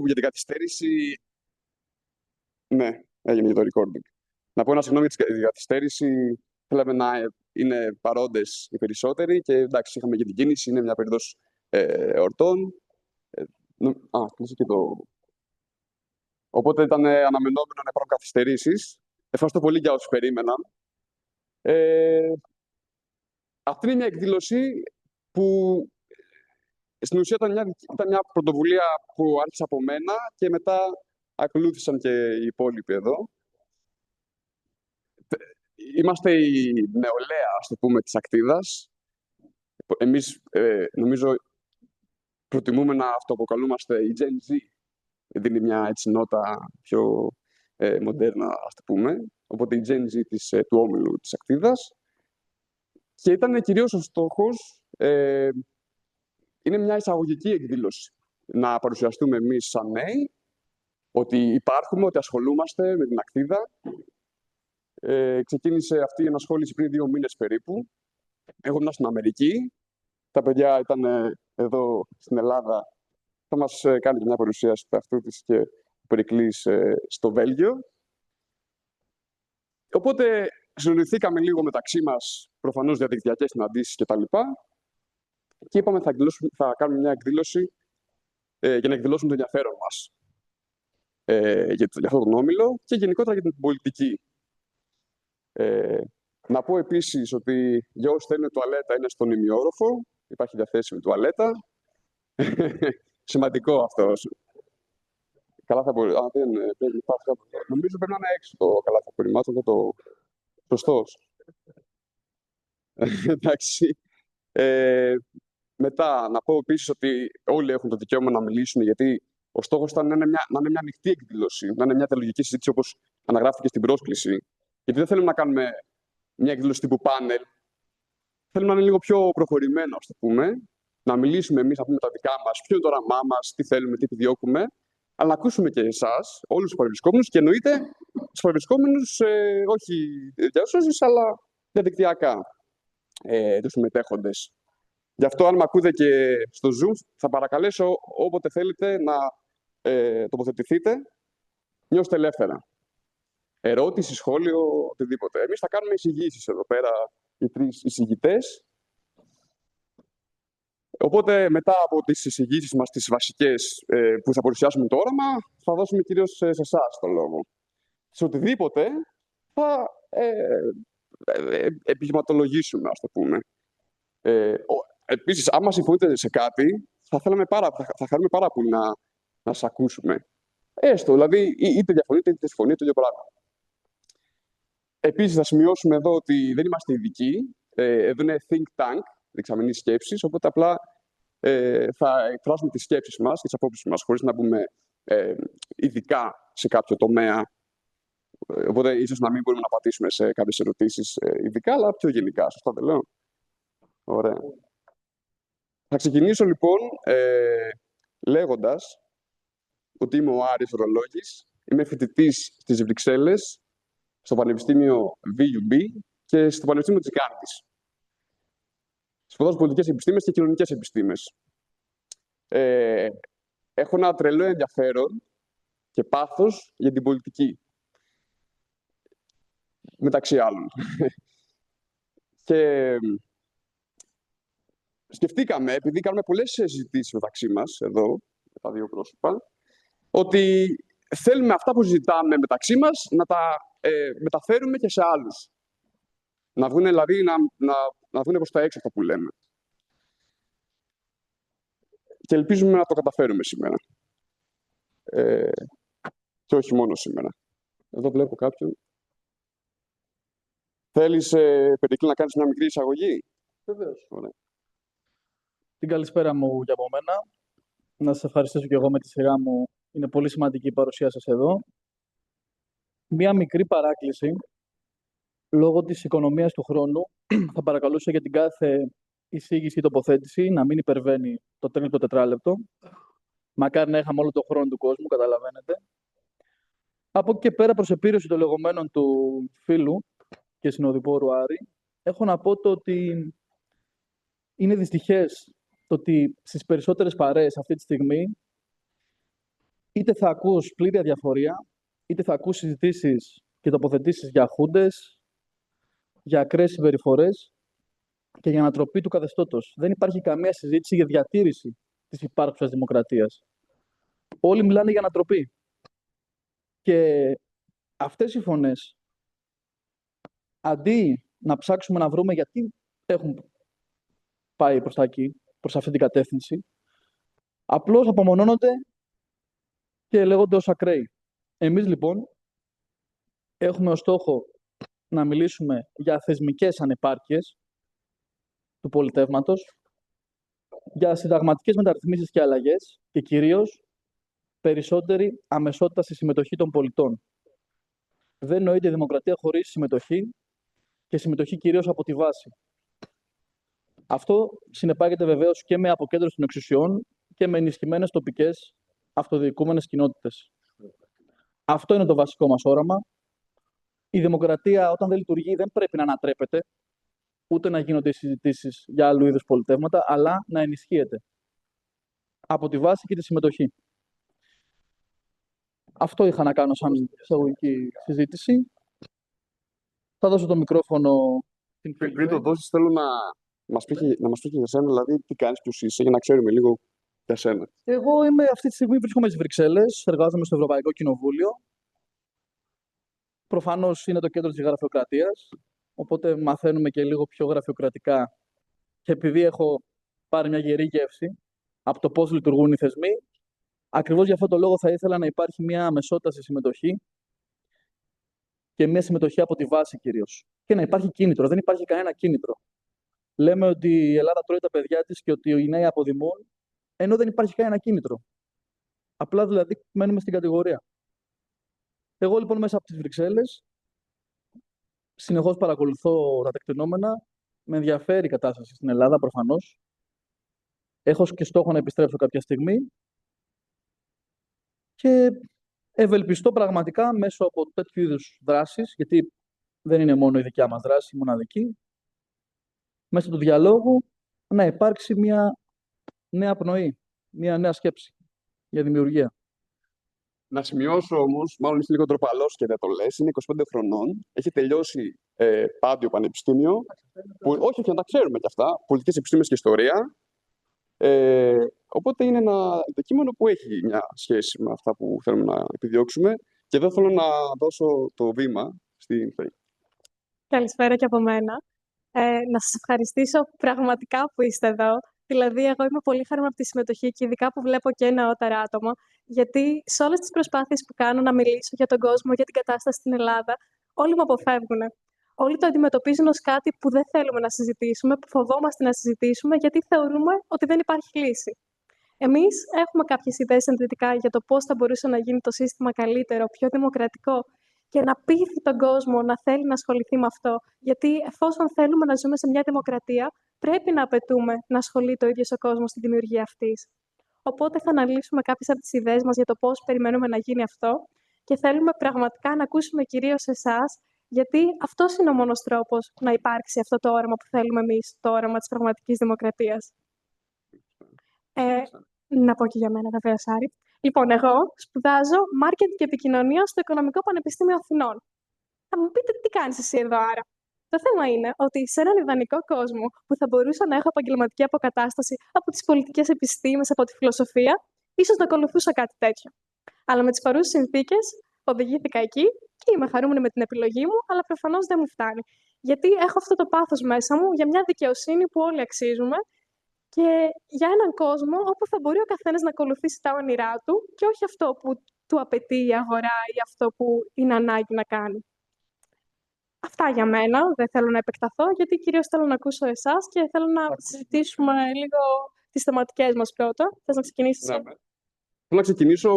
που για την καθυστέρηση. Ναι, έγινε για το recording. Να πω ένα συγγνώμη για την καθυστέρηση. Θέλαμε να είναι παρόντες οι περισσότεροι και εντάξει, είχαμε και την κίνηση. Είναι μια περίοδος εορτών. Κλείσε και το. Οπότε ήταν αναμενόμενο να υπάρχουν καθυστερήσεις. Ευχαριστώ πολύ για όσους περίμεναν. Αυτή είναι μια εκδήλωση που στην ουσία ήταν μια πρωτοβουλία που άρχισε από μένα και μετά ακολούθησαν και οι υπόλοιποι εδώ. Είμαστε η νεολαία, ας το πούμε, της Ακτίδας. Εμείς, νομίζω, προτιμούμε να αυτοαποκαλούμαστε η Gen Z. Δίνει μια έτσι νότα πιο μοντέρνα, ας το πούμε. Οπότε η Gen Z του όμιλου της Ακτίδας. Και ήταν κυρίως ο στόχος, είναι μια εισαγωγική εκδήλωση. Να παρουσιαστούμε εμείς σαν νέοι, ότι υπάρχουμε, ότι ασχολούμαστε με την Ακτίδα. Ξεκίνησε αυτή η ενασχόληση πριν 2 μήνες περίπου. Εγώ ήμουν στην Αμερική. Τα παιδιά ήταν εδώ στην Ελλάδα. Θα μας κάνει και μια παρουσίαση του εαυτού της και ο Περικλής στο Βέλγιο. Οπότε συνοηθήκαμε λίγο μεταξύ μας, προφανώς διαδικτυακές συναντήσεις κτλ. Και είπαμε θα κάνουμε μια εκδήλωση για να εκδηλώσουμε το ενδιαφέρον μας για αυτόν τον όμιλο και γενικότερα για την πολιτική. Να πω επίσης ότι για όσοι θέλουν τουαλέτα είναι στον ημιόροφο. Υπάρχει διαθέσιμη τουαλέτα. Σημαντικό αυτό. Καλά θα μπορεί. Νομίζω πρέπει να είναι έξω το καλά θα απορριμμάτων, δεν το σωστός. Εντάξει. Μετά, να πω επίσης ότι όλοι έχουν το δικαίωμα να μιλήσουν, γιατί ο στόχος ήταν να είναι μια ανοιχτή εκδήλωση, να είναι μια θεολογική συζήτηση όπως αναγράφηκε στην πρόσκληση. Γιατί δεν θέλουμε να κάνουμε μια εκδήλωση τύπου πάνελ. Θέλουμε να είναι λίγο πιο προχωρημένο, ας το πούμε. Να μιλήσουμε εμείς, να πούμε τα δικά μας, ποιο είναι το όραμά μας, τι θέλουμε, τι επιδιώκουμε. Αλλά να ακούσουμε και εσάς, όλους τους παρευρισκόμενους και εννοείται τους παρευρισκόμενους, όχι διασώσεις, αλλά διαδικτυακά τους συμμετέχοντες. Γι' αυτό, αν με ακούτε και στο Zoom, θα παρακαλέσω όποτε θέλετε να τοποθετηθείτε. Νιώστε ελεύθερα. Ερώτηση, σχόλιο, οτιδήποτε. Εμείς θα κάνουμε εισηγήσεις εδώ πέρα, οι 3 εισηγητές. Οπότε, μετά από τις εισηγήσεις μας, τις βασικές που θα παρουσιάσουμε το όραμα, θα δώσουμε κυρίως σε εσάς το λόγο. Σε οτιδήποτε θα επιχειρηματολογήσουμε, ας το πούμε. Επίσης, άμα συμφωνείτε σε κάτι, θα χαρούμε πάρα πολύ να σας ακούσουμε. Έστω, δηλαδή, είτε διαφωνείτε είτε συμφωνείτε, το ίδιο πράγμα. Επίσης, θα σημειώσουμε εδώ ότι δεν είμαστε ειδικοί. Εδώ είναι think tank, δεξαμενής σκέψης, οπότε απλά θα εκφράσουμε τις σκέψεις μας και τις απόψεις μας, χωρίς να μπούμε ειδικά σε κάποιο τομέα. Οπότε, ίσως να μην μπορούμε να απαντήσουμε σε κάποιες ερωτήσεις ειδικά, αλλά πιο γενικά. Σωστά δεν λέω? Ωραία. Θα ξεκινήσω λοιπόν λέγοντας ότι είμαι ο Άρης Ρολόγης. Είμαι φοιτητής στις Βρυξέλλες, στο Πανεπιστήμιο VUB και στο Πανεπιστήμιο της Γκάντης. Σπουδάζω πολιτικές επιστήμες και κοινωνικές επιστήμες. Έχω ένα τρελό ενδιαφέρον και πάθος για την πολιτική. Μεταξύ άλλων. Και σκεφτήκαμε, επειδή κάνουμε πολλές συζητήσεις μεταξύ μας, εδώ, τα 2 πρόσωπα, ότι θέλουμε αυτά που συζητάμε μεταξύ μας να τα μεταφέρουμε και σε άλλους. Να βγουν, δηλαδή, να βγουν προς τα έξω αυτά που λέμε. Και ελπίζουμε να το καταφέρουμε σήμερα. Και όχι μόνο σήμερα. Εδώ βλέπω κάποιον. Θέλεις, Περικλή, να κάνεις μια μικρή εισαγωγή? Βεβαίως. Ωραία. Την καλησπέρα μου για από μένα. Να σας ευχαριστήσω και εγώ με τη σειρά μου. Είναι πολύ σημαντική η παρουσία σας εδώ. Μία μικρή παράκληση. Λόγω της οικονομίας του χρόνου, θα παρακαλούσα για την κάθε εισήγηση ή τοποθέτηση να μην υπερβαίνει το 3 τετράλεπτο. Μακάρι να είχαμε όλο τον χρόνο του κόσμου, καταλαβαίνετε. Από εκεί και πέρα, προς επίρρωση των λεγόμενων του φίλου και συνοδοιπόρου Άρη, έχω να πω το ότι είναι δυστυχές το ότι στις περισσότερες παρέες αυτή τη στιγμή είτε θα ακούς πλήρη αδιαφορία, είτε θα ακούς συζητήσεις και τοποθετήσεις για χούντες, για ακραίες συμπεριφορές και για ανατροπή του καθεστώτος. Δεν υπάρχει καμία συζήτηση για διατήρηση της υπάρχουσας δημοκρατίας. Όλοι μιλάνε για ανατροπή. Και αυτές οι φωνές, αντί να ψάξουμε να βρούμε γιατί έχουν πάει προς τα εκεί, προς αυτή την κατεύθυνση, απλώς απομονώνονται και λέγονται ως ακραίοι. Εμείς λοιπόν έχουμε ως στόχο να μιλήσουμε για θεσμικές ανεπάρκειες του πολιτεύματος, για συνταγματικές μεταρρυθμίσεις και αλλαγές και κυρίως περισσότερη αμεσότητα στη συμμετοχή των πολιτών. Δεν νοείται δημοκρατία χωρίς συμμετοχή και συμμετοχή κυρίως από τη βάση. Αυτό συνεπάγεται βεβαίως και με αποκέντρωση των εξουσιών και με ενισχυμένες τοπικές αυτοδιοικούμενες κοινότητες. Αυτό είναι το βασικό μας όραμα. Η δημοκρατία, όταν δεν λειτουργεί, δεν πρέπει να ανατρέπεται, ούτε να γίνονται συζητήσεις για άλλου είδους πολιτεύματα, αλλά να ενισχύεται από τη βάση και τη συμμετοχή. Αυτό είχα να κάνω σαν εισαγωγική συζήτηση. Θα δώσω το μικρόφωνο στην Πριν το δώσεις, θέλω να μας πει και για σένα, δηλαδή τι κάνεις, ποιος είσαι, για να ξέρουμε λίγο για σένα. Εγώ αυτή τη στιγμή βρίσκομαι στις Βρυξέλλες, εργάζομαι στο Ευρωπαϊκό Κοινοβούλιο. Προφανώς είναι το κέντρο της γραφειοκρατίας, οπότε μαθαίνουμε και λίγο πιο γραφειοκρατικά. Και επειδή έχω πάρει μια γερή γεύση από το πώς λειτουργούν οι θεσμοί, ακριβώς για αυτό το λόγο θα ήθελα να υπάρχει μια αμεσότητα στη συμμετοχή και μια συμμετοχή από τη βάση κυρίως. Και να υπάρχει κίνητρο. Δεν υπάρχει κανένα κίνητρο. Λέμε ότι η Ελλάδα τρώει τα παιδιά της και ότι οι νέοι αποδημούν, ενώ δεν υπάρχει κανένα κίνητρο. Απλά δηλαδή μένουμε στην κατηγορία. Εγώ λοιπόν μέσα από τις Βρυξέλλες συνεχώς παρακολουθώ τα τεκτενόμενα. Με ενδιαφέρει η κατάσταση στην Ελλάδα προφανώς. Έχω και στόχο να επιστρέψω κάποια στιγμή. Και ευελπιστώ πραγματικά μέσω από τέτοιου είδους δράσεις, γιατί δεν είναι μόνο η δικιά μας δράση, η μοναδική, μέσα του διαλόγου να υπάρξει μια νέα πνοή, μια νέα σκέψη για δημιουργία. Να σημειώσω όμως, μάλλον είσαι λίγο ντροπαλός και δεν το λες, είναι 25 χρονών, έχει τελειώσει Πάντιο Πανεπιστήμιο, όχι, να τα ξέρουμε κι αυτά, πολιτικές επιστήμες και ιστορία. Οπότε είναι ένα αντικείμενο που έχει μια σχέση με αυτά που θέλουμε να επιδιώξουμε. Και εδώ θέλω να δώσω το βήμα στην Φέη. Καλησπέρα και από μένα. Να σας ευχαριστήσω πραγματικά που είστε εδώ. Δηλαδή, εγώ είμαι πολύ χαρούμενη από τη συμμετοχή και ειδικά που βλέπω και νεότερα άτομα, γιατί σε όλες τις προσπάθειες που κάνω να μιλήσω για τον κόσμο, για την κατάσταση στην Ελλάδα, όλοι μου αποφεύγουν. Όλοι το αντιμετωπίζουν ως κάτι που δεν θέλουμε να συζητήσουμε, που φοβόμαστε να συζητήσουμε, γιατί θεωρούμε ότι δεν υπάρχει λύση. Εμείς έχουμε κάποιες ιδέες ενδυτικά για το πώς θα μπορούσε να γίνει το σύστημα καλύτερο, πιο δημοκρατικό και να πείθει τον κόσμο να θέλει να ασχοληθεί με αυτό. Γιατί εφόσον θέλουμε να ζούμε σε μια δημοκρατία, πρέπει να απαιτούμε να ασχολείται ο ίδιος ο κόσμος στη δημιουργία αυτής. Οπότε θα αναλύσουμε κάποιες από τις ιδέες μας για το πώς περιμένουμε να γίνει αυτό και θέλουμε πραγματικά να ακούσουμε κυρίως εσάς, γιατί αυτός είναι ο μόνος τρόπος να υπάρξει αυτό το όραμα που θέλουμε εμείς, το όραμα της πραγματικής δημοκρατίας. Να πω και για μένα, βέβαια, Σάρη. Λοιπόν, εγώ σπουδάζω Marketing και Επικοινωνία στο Οικονομικό Πανεπιστήμιο Αθηνών. Θα μου πείτε τι κάνεις εσύ εδώ, άρα. Το θέμα είναι ότι σε έναν ιδανικό κόσμο που θα μπορούσα να έχω επαγγελματική αποκατάσταση από τις πολιτικές επιστήμες, από τη φιλοσοφία, ίσως να ακολουθούσα κάτι τέτοιο. Αλλά με τις παρούσες συνθήκες οδηγήθηκα εκεί και είμαι χαρούμενη με την επιλογή μου, αλλά προφανώς δεν μου φτάνει. Γιατί έχω αυτό το πάθος μέσα μου για μια δικαιοσύνη που όλοι αξίζουμε και για έναν κόσμο όπου θα μπορεί ο καθένας να ακολουθήσει τα όνειρά του και όχι αυτό που του απαιτεί η αγορά ή αυτό που είναι ανάγκη να κάνει. Αυτά για μένα. Δεν θέλω να επεκταθώ, γιατί κυρίως θέλω να ακούσω εσάς και θέλω να συζητήσουμε λίγο τις θεματικές μας πρώτα. Θες να ξεκινήσεις? Ναι. Θέλω να ξεκινήσω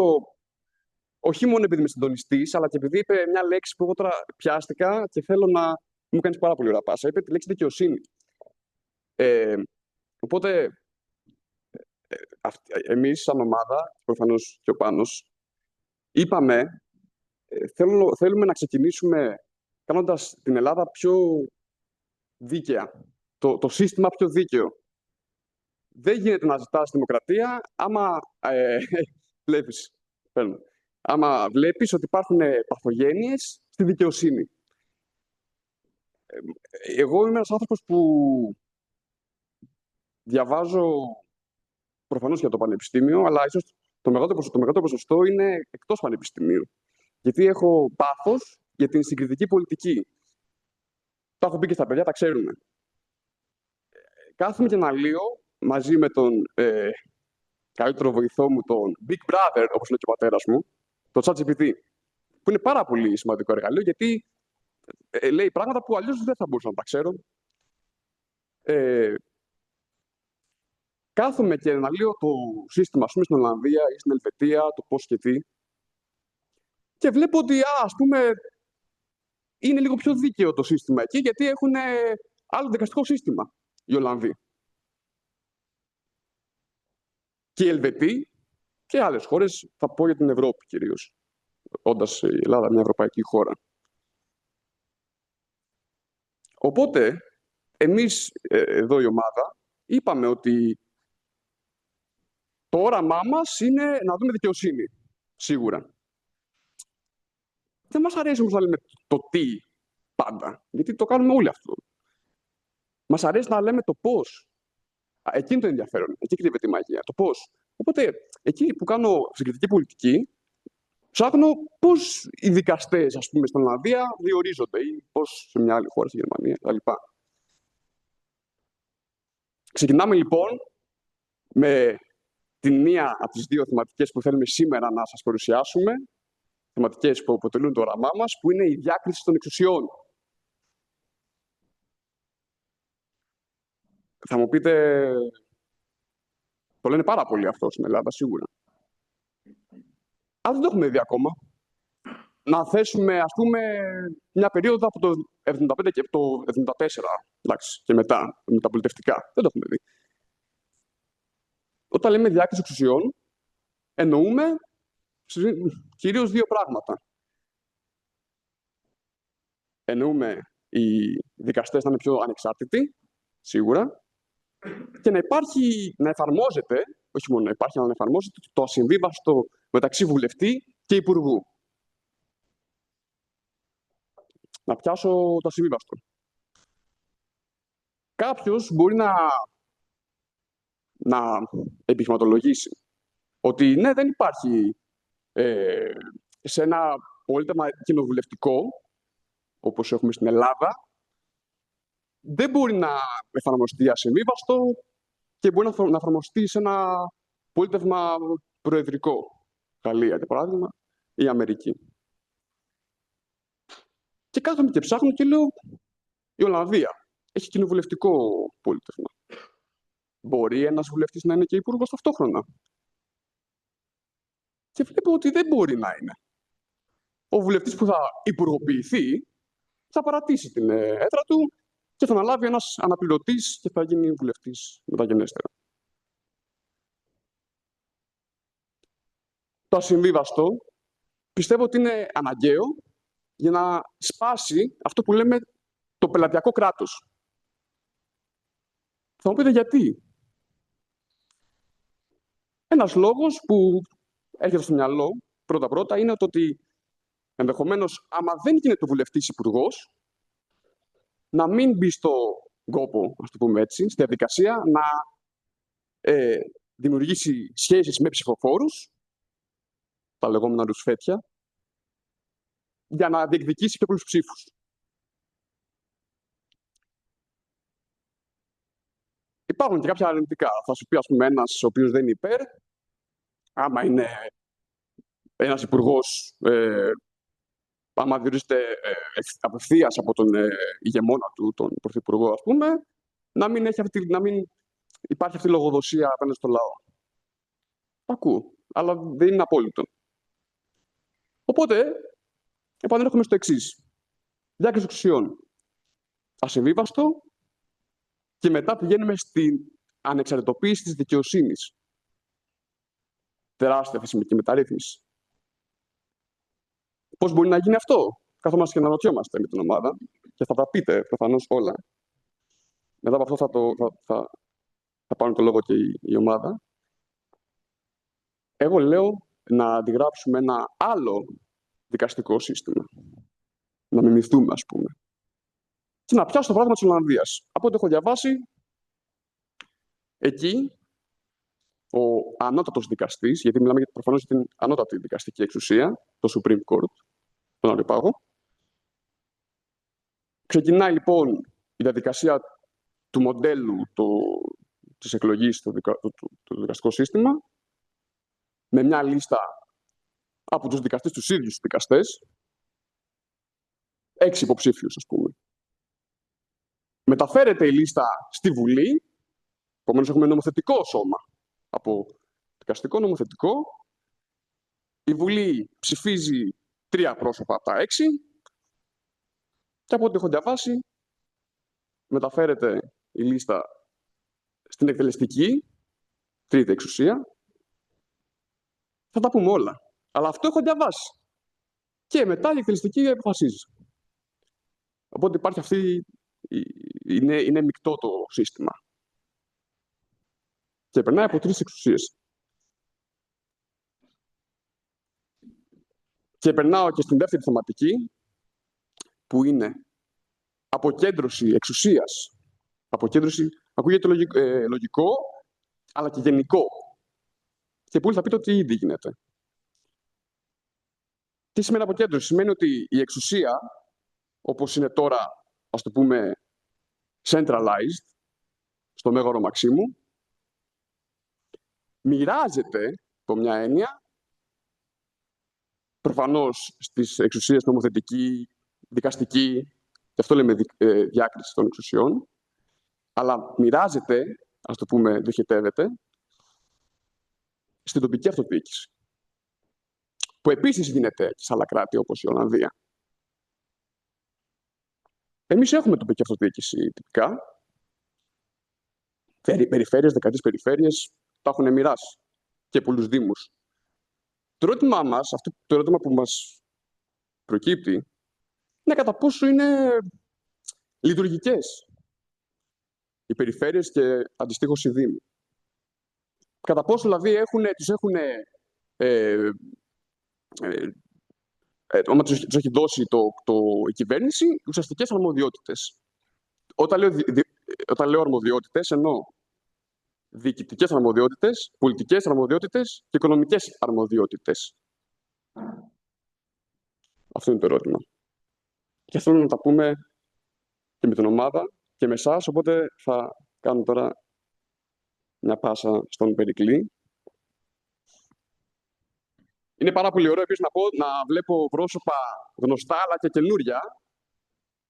όχι μόνο επειδή είμαι συντονιστής, αλλά και επειδή είπε μια λέξη που εγώ τώρα πιάστηκα και θέλω να μου κάνεις πάρα πολύ ωραία πάσα. Είπε τη λέξη δικαιοσύνη. Οπότε, εμείς σαν ομάδα, προφανώς και ο Πάνος, είπαμε, θέλουμε να ξεκινήσουμε κάνοντας την Ελλάδα πιο δίκαια, το σύστημα πιο δίκαιο. Δεν γίνεται να ζητάς δημοκρατία άμα βλέπεις Παίρνω. Άμα βλέπεις ότι υπάρχουν παθογένειες στη δικαιοσύνη. Εγώ είμαι ένας άνθρωπος που διαβάζω προφανώς για το πανεπιστήμιο, αλλά ίσως το μεγαλύτερο ποσοστό είναι εκτός πανεπιστημίου. Γιατί έχω πάθος για την συγκριτική πολιτική. Το έχω πει και στα παιδιά, τα ξέρουμε. Κάθομαι και αναλύω μαζί με τον καλύτερο βοηθό μου, τον Big Brother, όπως λέει και ο πατέρας μου, το ChatGPT, που είναι πάρα πολύ σημαντικό εργαλείο, γιατί λέει πράγματα που αλλιώς δεν θα μπορούσα να τα ξέρω. Κάθομαι και αναλύω το σύστημα, ας πούμε, στην Ολλανδία ή στην Ελβετία, το πώς και τι, και βλέπω ότι, ας πούμε, είναι λίγο πιο δίκαιο το σύστημα εκεί, γιατί έχουν άλλο δικαστικό σύστημα οι Ολλανδοί. Και οι Ελβετοί και άλλες χώρες, θα πω για την Ευρώπη κυρίως, όντας η Ελλάδα μια ευρωπαϊκή χώρα. Οπότε, εμείς εδώ η ομάδα είπαμε ότι το όραμά μας είναι να δούμε δικαιοσύνη, σίγουρα. Δεν μας αρέσει όμως να λέμε το τι πάντα, γιατί το κάνουμε όλοι αυτό. Μας αρέσει να λέμε το πώς. Εκεί είναι το ενδιαφέρον, εκεί κρύβεται η μαγεία, το πώς. Οπότε, εκεί που κάνω συγκριτική πολιτική, ψάχνω πώς οι δικαστές, ας πούμε, στην Ολλανδία διορίζονται ή πώς σε μια άλλη χώρα, στη Γερμανία κτλ. Ξεκινάμε λοιπόν με την μία από τις δύο θεματικές που θέλουμε σήμερα να σας παρουσιάσουμε, θεματικές που αποτελούν το όραμά μας, που είναι η διάκριση των εξουσιών. Θα μου πείτε, το λένε πάρα πολύ αυτό στην Ελλάδα, σίγουρα. Αλλά δεν το έχουμε δει ακόμα. Να θέσουμε, ας πούμε, μια περίοδο από το 1975 και το 1974, εντάξει, και μετά, με τα πολιτευτικά. Δεν το έχουμε δει. Όταν λέμε διάκριση εξουσιών, εννοούμε κυρίως δύο πράγματα. Εννοούμε οι δικαστές να είναι πιο ανεξάρτητοι, σίγουρα, και να εφαρμόζεται, όχι μόνο να υπάρχει, αλλά να εφαρμόζεται το ασυμβίβαστο μεταξύ βουλευτή και υπουργού. Να πιάσω το ασυμβίβαστο. Κάποιος μπορεί να επιχειρηματολογήσει ότι ναι, δεν υπάρχει σε ένα πολίτευμα κοινοβουλευτικό, όπως έχουμε στην Ελλάδα, δεν μπορεί να εφαρμοστεί ασυμβίβαστο και μπορεί να εφαρμοστεί σε ένα πολίτευμα προεδρικό. Γαλλία, για παράδειγμα, ή Αμερική. Και κάθομαι και ψάχνω και λέω, η Ολλανδία έχει κοινοβουλευτικό πολίτευμα. Μπορεί ένας βουλευτής να είναι και υπουργός ταυτόχρονα? Και βλέπω ότι δεν μπορεί να είναι. Ο βουλευτής που θα υπουργοποιηθεί θα παρατήσει την έδρα του και θα αναλάβει ένας αναπληρωτής και θα γίνει βουλευτής μεταγενέστερα. Το ασυμβίβαστο πιστεύω ότι είναι αναγκαίο για να σπάσει αυτό που λέμε το πελατειακό κράτος. Θα μου πείτε γιατί. Ένας λόγος που έρχεται στο μυαλό πρώτα-πρώτα είναι ότι ενδεχομένως, άμα δεν γίνεται ο βουλευτής υπουργός, να μην μπει στο κόπο, ας το πούμε έτσι, στη διαδικασία να δημιουργήσει σχέσεις με ψηφοφόρους, τα λεγόμενα ρουσφέτια, για να διεκδικήσει πιο πολλούς ψήφους. Υπάρχουν και κάποια αρνητικά. Θα σου πει, ας πούμε, ένας ο οποίος δεν είναι υπέρ, άμα είναι ένας υπουργός, άμα διορίζεται απευθείας από τον ηγεμόνα του, τον πρωθυπουργό, ας πούμε, να μην υπάρχει αυτή η λογοδοσία απέναντι στο λαό. Ακούω, αλλά δεν είναι απόλυτο. Οπότε, επανέρχομαι στο εξής. Διάκριση εξουσιών. Ασυμβίβαστο και μετά πηγαίνουμε στην ανεξαρτητοποίηση της δικαιοσύνης. Τεράστια θεσμική μεταρρύθμιση. Πώς μπορεί να γίνει αυτό? Καθόμαστε και να αναρωτιόμαστε με την ομάδα και θα τα πείτε προφανώς όλα. Μετά από αυτό θα πάρουν το λόγο και η ομάδα. Εγώ λέω να αντιγράψουμε ένα άλλο δικαστικό σύστημα. Να μιμηθούμε, ας πούμε. Και να πιάσω το παράδειγμα της Ολλανδίας. Από ό,τι έχω διαβάσει, εκεί ο ανώτατος δικαστής, γιατί μιλάμε προφανώς για την ανώτατη δικαστική εξουσία, το Supreme Court, τον Άλλο Πάγο, ξεκινάει λοιπόν η διαδικασία του μοντέλου της εκλογής στο δικαστικό σύστημα, με μια λίστα από τους δικαστές, τους ίδιους τους δικαστές, 6 υποψήφιους, ας πούμε. Μεταφέρεται η λίστα στη Βουλή, επομένως έχουμε νομοθετικό σώμα από δικαστικό νομοθετικό. Η Βουλή ψηφίζει 3 πρόσωπα από τα 6 και από ό,τι έχω διαβάσει μεταφέρεται η λίστα στην εκτελεστική, τρίτη εξουσία. Θα τα πούμε όλα. Αλλά αυτό έχω διαβάσει. Και μετά η εκτελεστική αποφασίζει. Οπότε υπάρχει αυτή, είναι μεικτό το σύστημα. Και περνάει από 3 εξουσίες. Και περνάω και στην δεύτερη θεματική, που είναι αποκέντρωση εξουσίας. Αποκέντρωση, ακούγεται λογικό, αλλά και γενικό. Και πολλοί θα πείτε ότι ήδη γίνεται. Τι σημαίνει αποκέντρωση? Σημαίνει ότι η εξουσία, όπως είναι τώρα, ας το πούμε, centralized, στο Μέγαρο Μαξίμου, μοιράζεται, από μια έννοια, προφανώς στις εξουσίες νομοθετική, δικαστική, και αυτό λέμε διάκριση των εξουσιών, αλλά μοιράζεται, ας το πούμε, διοχετεύεται, στην τοπική αυτοδιοίκηση. Που επίσης γίνεται σε άλλα κράτη, όπως η Ολλανδία. Εμείς έχουμε τοπική αυτοδιοίκηση τυπικά. Περιφέρειες, 13 περιφέρειες, τα έχουν μοιράσει. Και πολλούς δήμους. Το ερώτημά μας, αυτό το ερώτημα που μας προκύπτει, είναι κατά πόσο είναι λειτουργικές οι περιφέρειες και αντιστοίχως οι δήμοι. Κατά πόσο δηλαδή τους έχουν όταν τους έχει δώσει η κυβέρνηση ουσιαστικές αρμοδιότητες. Όταν λέω αρμοδιότητες, εννοώ διοικητικές αρμοδιότητες, πολιτικές αρμοδιότητες και οικονομικές αρμοδιότητες. Αυτό είναι το ερώτημα. Και θέλω να τα πούμε και με την ομάδα και με εσάς, οπότε θα κάνω τώρα μια πάσα στον Περικλή. Είναι πάρα πολύ ωραίο επίσης να βλέπω πρόσωπα γνωστά αλλά και καινούρια.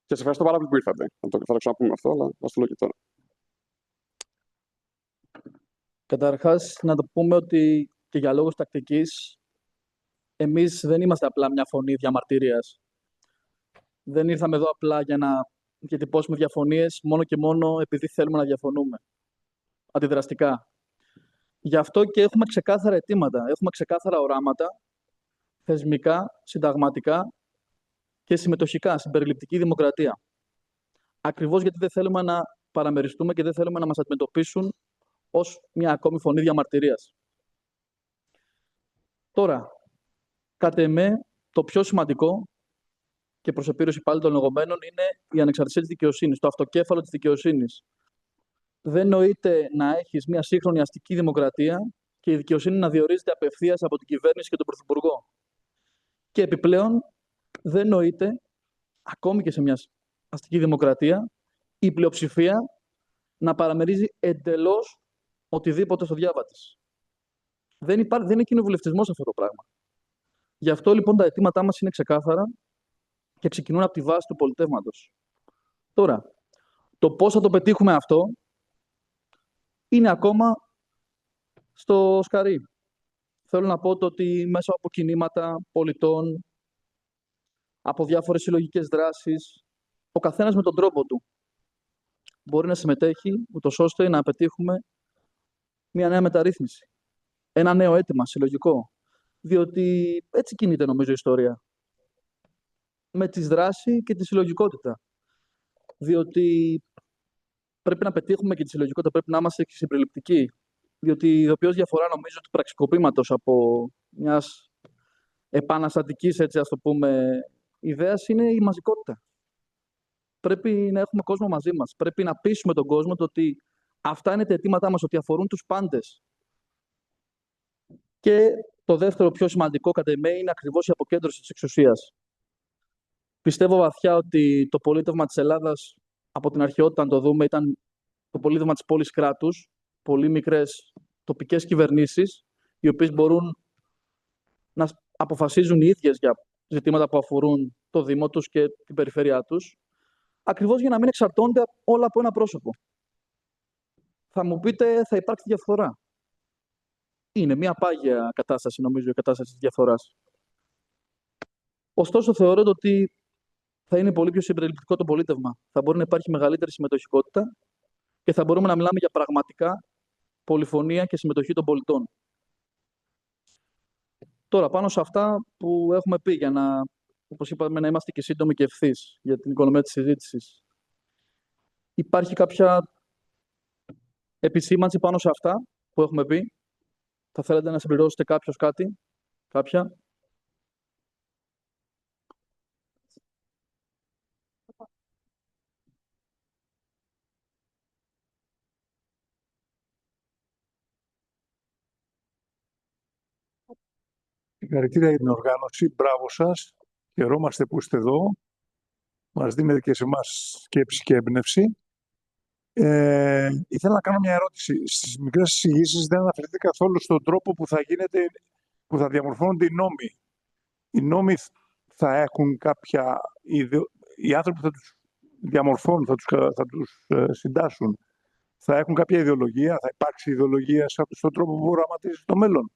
Και σας ευχαριστώ πάρα πολύ που ήρθατε. Θα το ξαναπούμε αυτό, αλλά θα το λέω και τώρα. Καταρχάς, να το πούμε ότι και για λόγους τακτικής, εμείς δεν είμαστε απλά μια φωνή διαμαρτυρίας. Δεν ήρθαμε εδώ απλά για να διατυπώσουμε διαφωνίες μόνο και μόνο επειδή θέλουμε να διαφωνούμε. Αντιδραστικά. Γι' αυτό και έχουμε ξεκάθαρα αιτήματα, έχουμε ξεκάθαρα οράματα, θεσμικά, συνταγματικά και συμμετοχικά, συμπεριληπτική δημοκρατία. Ακριβώς γιατί δεν θέλουμε να παραμεριστούμε και δεν θέλουμε να μας αντιμετωπίσουν ως μια ακόμη φωνή διαμαρτυρίας. Τώρα, κατ' εμέ, το πιο σημαντικό και προς επίρρωση πάλι των λεγόμενων είναι η ανεξαρτησία της δικαιοσύνης, το αυτοκέφαλο της δικαιοσύνης. Δεν νοείται να έχεις μια σύγχρονη αστική δημοκρατία και η δικαιοσύνη να διορίζεται απευθείας από την κυβέρνηση και τον Πρωθυπουργό. Και επιπλέον, δεν νοείται, ακόμη και σε μια αστική δημοκρατία, η πλειοψηφία να παραμερίζει εντελώς οτιδήποτε στο διάβα της. Δεν είναι κοινοβουλευτισμός αυτό το πράγμα. Γι' αυτό λοιπόν τα αιτήματά μας είναι ξεκάθαρα και ξεκινούν από τη βάση του πολιτεύματος. Τώρα, το πώς θα το πετύχουμε αυτό είναι ακόμα στο σκαρί. Θέλω να πω ότι μέσα από κινήματα πολιτών, από διάφορες συλλογικές δράσεις, ο καθένας με τον τρόπο του μπορεί να συμμετέχει, ούτως ώστε να πετύχουμε μια νέα μεταρρύθμιση. Ένα νέο αίτημα συλλογικό. Διότι έτσι κινείται νομίζω η ιστορία. Με τη δράση και τη συλλογικότητα. Διότι πρέπει να πετύχουμε και τη συλλογικότητα, πρέπει να είμαστε και συμπεριληπτικοί. Διότι η ειδοποιώς διαφορά νομίζω του πραξικοπήματος από μιας επαναστατικής, έτσι ας το πούμε, ιδέας είναι η μαζικότητα. Πρέπει να έχουμε κόσμο μαζί μας. Πρέπει να πείσουμε τον κόσμο το ότι αυτά είναι τα αιτήματά μας, ότι αφορούν τους πάντες. Και το δεύτερο πιο σημαντικό κατά εμέ είναι ακριβώς η αποκέντρωση της εξουσίας. Πιστεύω βαθιά ότι το πολίτευμα της Ελλάδας, από την αρχαιότητα, αν το δούμε, ήταν το πολίτευμα της πόλης κράτους, πολύ μικρές τοπικές κυβερνήσεις, οι οποίες μπορούν να αποφασίζουν οι ίδιες για ζητήματα που αφορούν το Δήμο τους και την περιφέρειά τους, ακριβώς για να μην εξαρτώνται όλα από ένα πρόσωπο. Θα μου πείτε, θα υπάρξει διαφθορά. Είναι μια πάγια κατάσταση, νομίζω, η κατάσταση της διαφθοράς. Ωστόσο, θεωρώ ότι θα είναι πολύ πιο συμπεριληπτικό το πολίτευμα. Θα μπορεί να υπάρχει μεγαλύτερη συμμετοχικότητα και θα μπορούμε να μιλάμε για πραγματικά πολυφωνία και συμμετοχή των πολιτών. Τώρα, πάνω σε αυτά που έχουμε πει, για να, όπως είπαμε, να είμαστε και σύντομοι και ευθύς για την οικονομία της συζήτησης. Υπάρχει κάποια επισήμανση πάνω σε αυτά που έχουμε πει? Θα θέλετε να συμπληρώσετε κάποιος κάτι, κάποια? Συγχαρητήρια για την οργάνωση. Μπράβο σας. Χαιρόμαστε που είστε εδώ. Μας δίνετε και σε εμάς σκέψη και έμπνευση. Ήθελα να κάνω μια ερώτηση. Στις μικρές εισηγήσεις δεν αναφερθείτε καθόλου στον τρόπο που θα διαμορφώνονται οι νόμοι. Οι νόμοι θα έχουν κάποια... Οι άνθρωποι που θα τους διαμορφώνουν, θα τους συντάσσουν, θα έχουν κάποια ιδεολογία, θα υπάρξει ιδεολογία στον τρόπο που οραματίζει το μέλλον.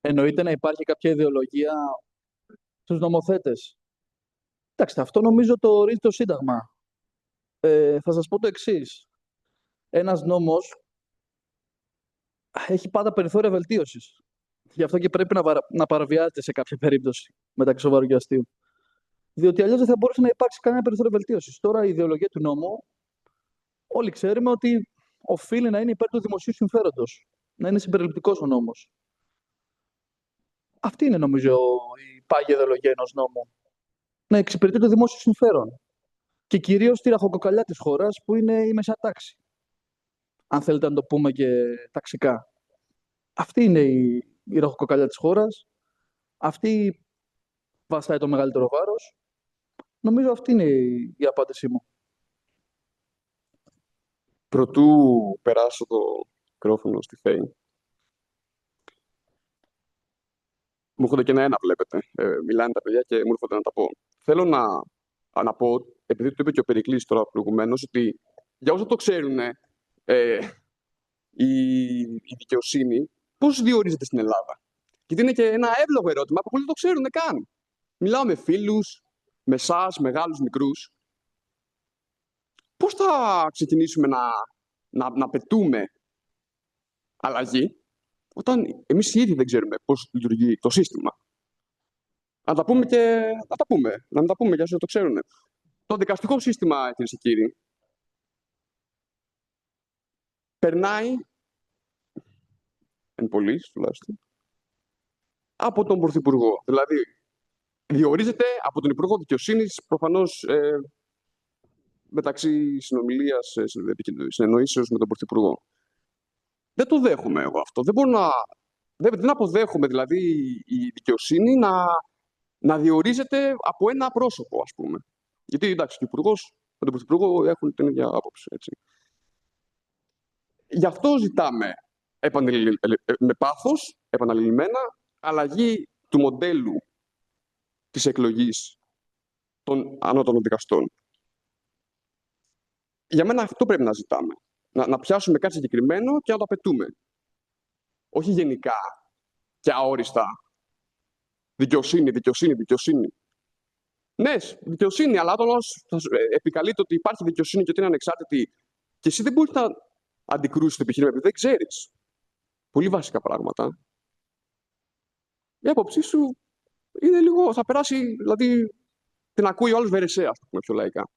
Εννοείται να υπάρχει κάποια ιδεολογία στους νομοθέτες. Κοιτάξτε, αυτό νομίζω το ορίζει το Σύνταγμα. Θα σας πω το εξής. Ένας νόμος έχει πάντα περιθώρια βελτίωσης. Γι' αυτό και πρέπει να παραβιάζεται σε κάποια περίπτωση, μεταξύ σοβαρού και αστείου. Διότι αλλιώς δεν θα μπορούσε να υπάρξει κανένα περιθώριο βελτίωσης. Τώρα η ιδεολογία του νόμου, όλοι ξέρουμε ότι οφείλει να είναι υπέρ του δημοσίου συμφέροντος. Να είναι συμπεριληπτικός ο νόμος. Αυτή είναι, νομίζω, η πάγια ιδεολογία ενός νόμου. Να εξυπηρετεί το δημόσιο συμφέρον. Και κυρίως τη ραχοκοκαλιά της χώρας, που είναι η μεσαία τάξη. Αν θέλετε να το πούμε και ταξικά. Αυτή είναι η ραχοκοκαλιά της χώρας. Αυτή βαστάει το μεγαλύτερο βάρος. Νομίζω αυτή είναι η απάντησή μου. Προτού περάσω το μικρόφωνο στη Φέη, μου έρχονται και ένα, βλέπετε. Μιλάνε τα παιδιά και μου έρχονται να τα πω. Θέλω να πω, επειδή το είπε και ο Περικλής τώρα προηγουμένως, ότι για όσοι το ξέρουν, η δικαιοσύνη πώς διορίζεται στην Ελλάδα. Γιατί είναι και ένα εύλογο ερώτημα που πολλοί δεν το ξέρουν καν. Μιλάω με φίλους, με εσάς, μεγάλους, μικρούς. Πώς θα ξεκινήσουμε να πετούμε αλλαγή όταν εμείς οι ίδιοι δεν ξέρουμε πώς λειτουργεί το σύστημα? Να τα πούμε και να τα πούμε. Να μην τα πούμε για όσοι το ξέρουν. Το δικαστικό σύστημα, κυρίες και κύριοι, περνάει, εν πολλοίς τουλάχιστον, από τον Πρωθυπουργό. Δηλαδή, διορίζεται από τον Υπουργό Δικαιοσύνης, προφανώς μεταξύ συνομιλίας, συνεννοήσεως με τον Πρωθυπουργό. Δεν το δέχομαι εγώ αυτό. Δεν αποδέχομαι δηλαδή η δικαιοσύνη να διορίζεται από ένα πρόσωπο, ας πούμε. Γιατί εντάξει, ο Υπουργός με τον Πρωθυπουργό έχουν την ίδια άποψη. Έτσι. Γι' αυτό ζητάμε με πάθος, επαναλημμένα, αλλαγή του μοντέλου της εκλογής των ανώτατων δικαστών. Για μένα αυτό πρέπει να ζητάμε. Να πιάσουμε κάτι συγκεκριμένο και να το απαιτούμε. Όχι γενικά και αόριστα. Δικαιοσύνη, δικαιοσύνη, δικαιοσύνη. Ναι, δικαιοσύνη, αλλά όταν θα επικαλείται ότι υπάρχει δικαιοσύνη και ότι είναι ανεξάρτητη, και εσύ δεν μπορείς να αντικρούσεις το επιχείρημα επειδή δεν ξέρεις πολύ βασικά πράγματα. Η άποψή σου είναι λίγο, θα περάσει, δηλαδή την ακούει ο άλλος βερεσέ, ας πούμε, πιο λαϊκά.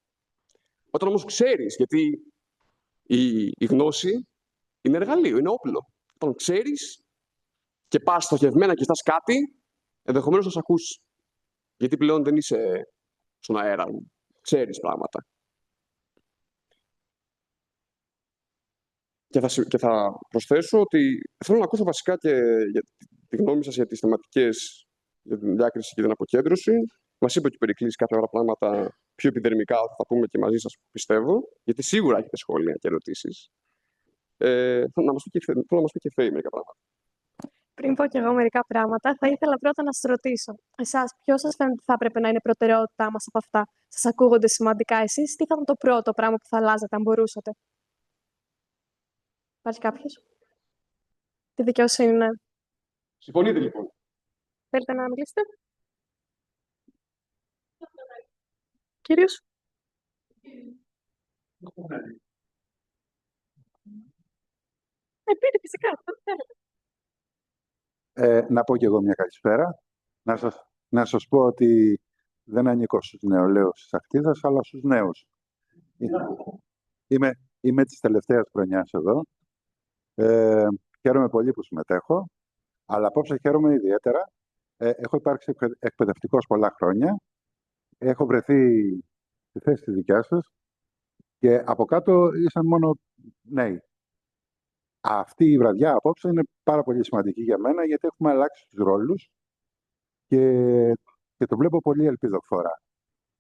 Όταν όμως ξέρεις, γιατί η γνώση είναι εργαλείο, είναι όπλο. Όταν ξέρεις και πας στοχευμένα και στάς κάτι, ενδεχομένως θα σε ακούσει. Γιατί πλέον δεν είσαι στον αέρα, ξέρεις πράγματα. Και θα προσθέσω ότι θέλω να ακούσω βασικά και για τη γνώμη σας για τις θεματικές, για την διάκριση και την αποκέντρωση. Μας είπε και ο Περικλής κάποια άλλα πράγματα πιο επιδερμικά, θα τα πούμε και μαζί σας, πιστεύω, γιατί σίγουρα έχετε σχόλια και ερωτήσεις. Θέλω να μας πει και Φέη μερικά πράγματα. Πριν πω κι εγώ μερικά πράγματα, θα ήθελα πρώτα να σας ρωτήσω. Εσάς, ποιο σας φαίνεται ότι θα έπρεπε να είναι η προτεραιότητά μας από αυτά? Σας ακούγονται σημαντικά εσείς? Τι θα ήταν το πρώτο πράγμα που θα αλλάζατε, αν μπορούσατε? Υπάρχει κάποιος? Τη δικαιοσύνη, ναι. Συμφωνείτε λοιπόν? Θέλετε να μιλήσετε? Κύριος? Πείτε φυσικά, ό,τι θέλετε. Να πω κι εγώ μια καλησπέρα. Να σας πω ότι δεν ανήκω στους νεολαίους της Ακτίδας, αλλά στους νέους. Είμαι της τελευταίας χρονιάς εδώ. Χαίρομαι πολύ που συμμετέχω, αλλά απόψε χαίρομαι ιδιαίτερα. Έχω υπάρξει εκπαιδευτικός πολλά χρόνια. Έχω βρεθεί στη θέση τη δικιά σας και από κάτω ήσαν μόνο νέοι. Αυτή η βραδιά απόψε είναι πάρα πολύ σημαντική για μένα, γιατί έχουμε αλλάξει τους ρόλους και το βλέπω πολύ ελπιδοφόρα,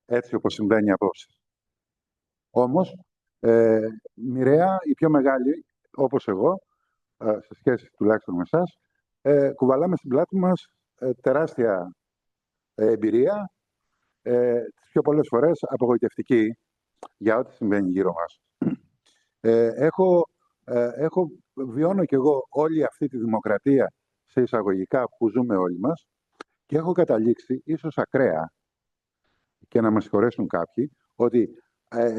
έτσι όπως συμβαίνει απόψε. Όμως, μοιραία, η πιο μεγάλη, όπως εγώ, σε σχέση τουλάχιστον με εσάς, κουβαλάμε στην πλάτη μας τεράστια εμπειρία, τις πιο πολλές φορές απογοητευτική για ό,τι συμβαίνει γύρω μας. Βιώνω κι εγώ όλη αυτή τη δημοκρατία σε εισαγωγικά που ζούμε όλοι μας και έχω καταλήξει, ίσως ακραία, και να με συγχωρέσουν κάποιοι, ότι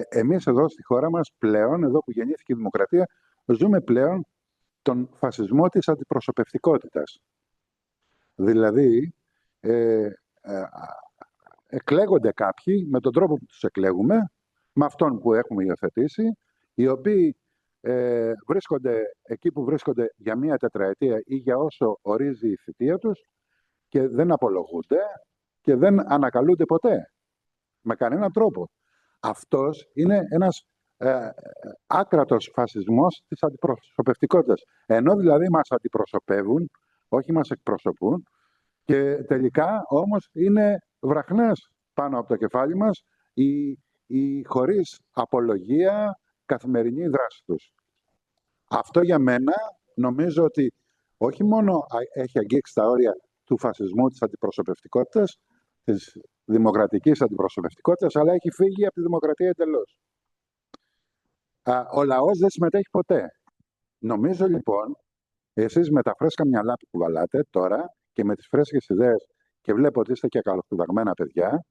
εμείς εδώ στη χώρα μας πλέον, εδώ που γεννήθηκε η δημοκρατία, ζούμε πλέον τον φασισμό της αντιπροσωπευτικότητας. Δηλαδή, εκλέγονται κάποιοι με τον τρόπο που τους εκλέγουμε, με αυτόν που έχουμε υιοθετήσει, οι οποίοι βρίσκονται εκεί που βρίσκονται για μία τετραετία ή για όσο ορίζει η θητεία τους και δεν απολογούνται και δεν ανακαλούνται ποτέ, με κανέναν τρόπο. Αυτός είναι ένας άκρατος φασισμός της αντιπροσωπευτικότητας. Ενώ δηλαδή μας αντιπροσωπεύουν, όχι μας εκπροσωπούν, και τελικά όμως είναι βραχνές πάνω από το κεφάλι μας η χωρίς απολογία καθημερινή δράση τους. Αυτό για μένα νομίζω ότι όχι μόνο έχει αγγίξει τα όρια του φασισμού, της αντιπροσωπευτικότητας, της δημοκρατικής αντιπροσωπευτικότητας, αλλά έχει φύγει από τη δημοκρατία εντελώς. Ο λαός δεν συμμετέχει ποτέ. Νομίζω λοιπόν, εσείς με τα φρέσκα μυαλά που κουβαλάτε τώρα και με τις φρέσκες ιδέες, και βλέπω ότι είστε και καλοστουδαγμένα παιδιά,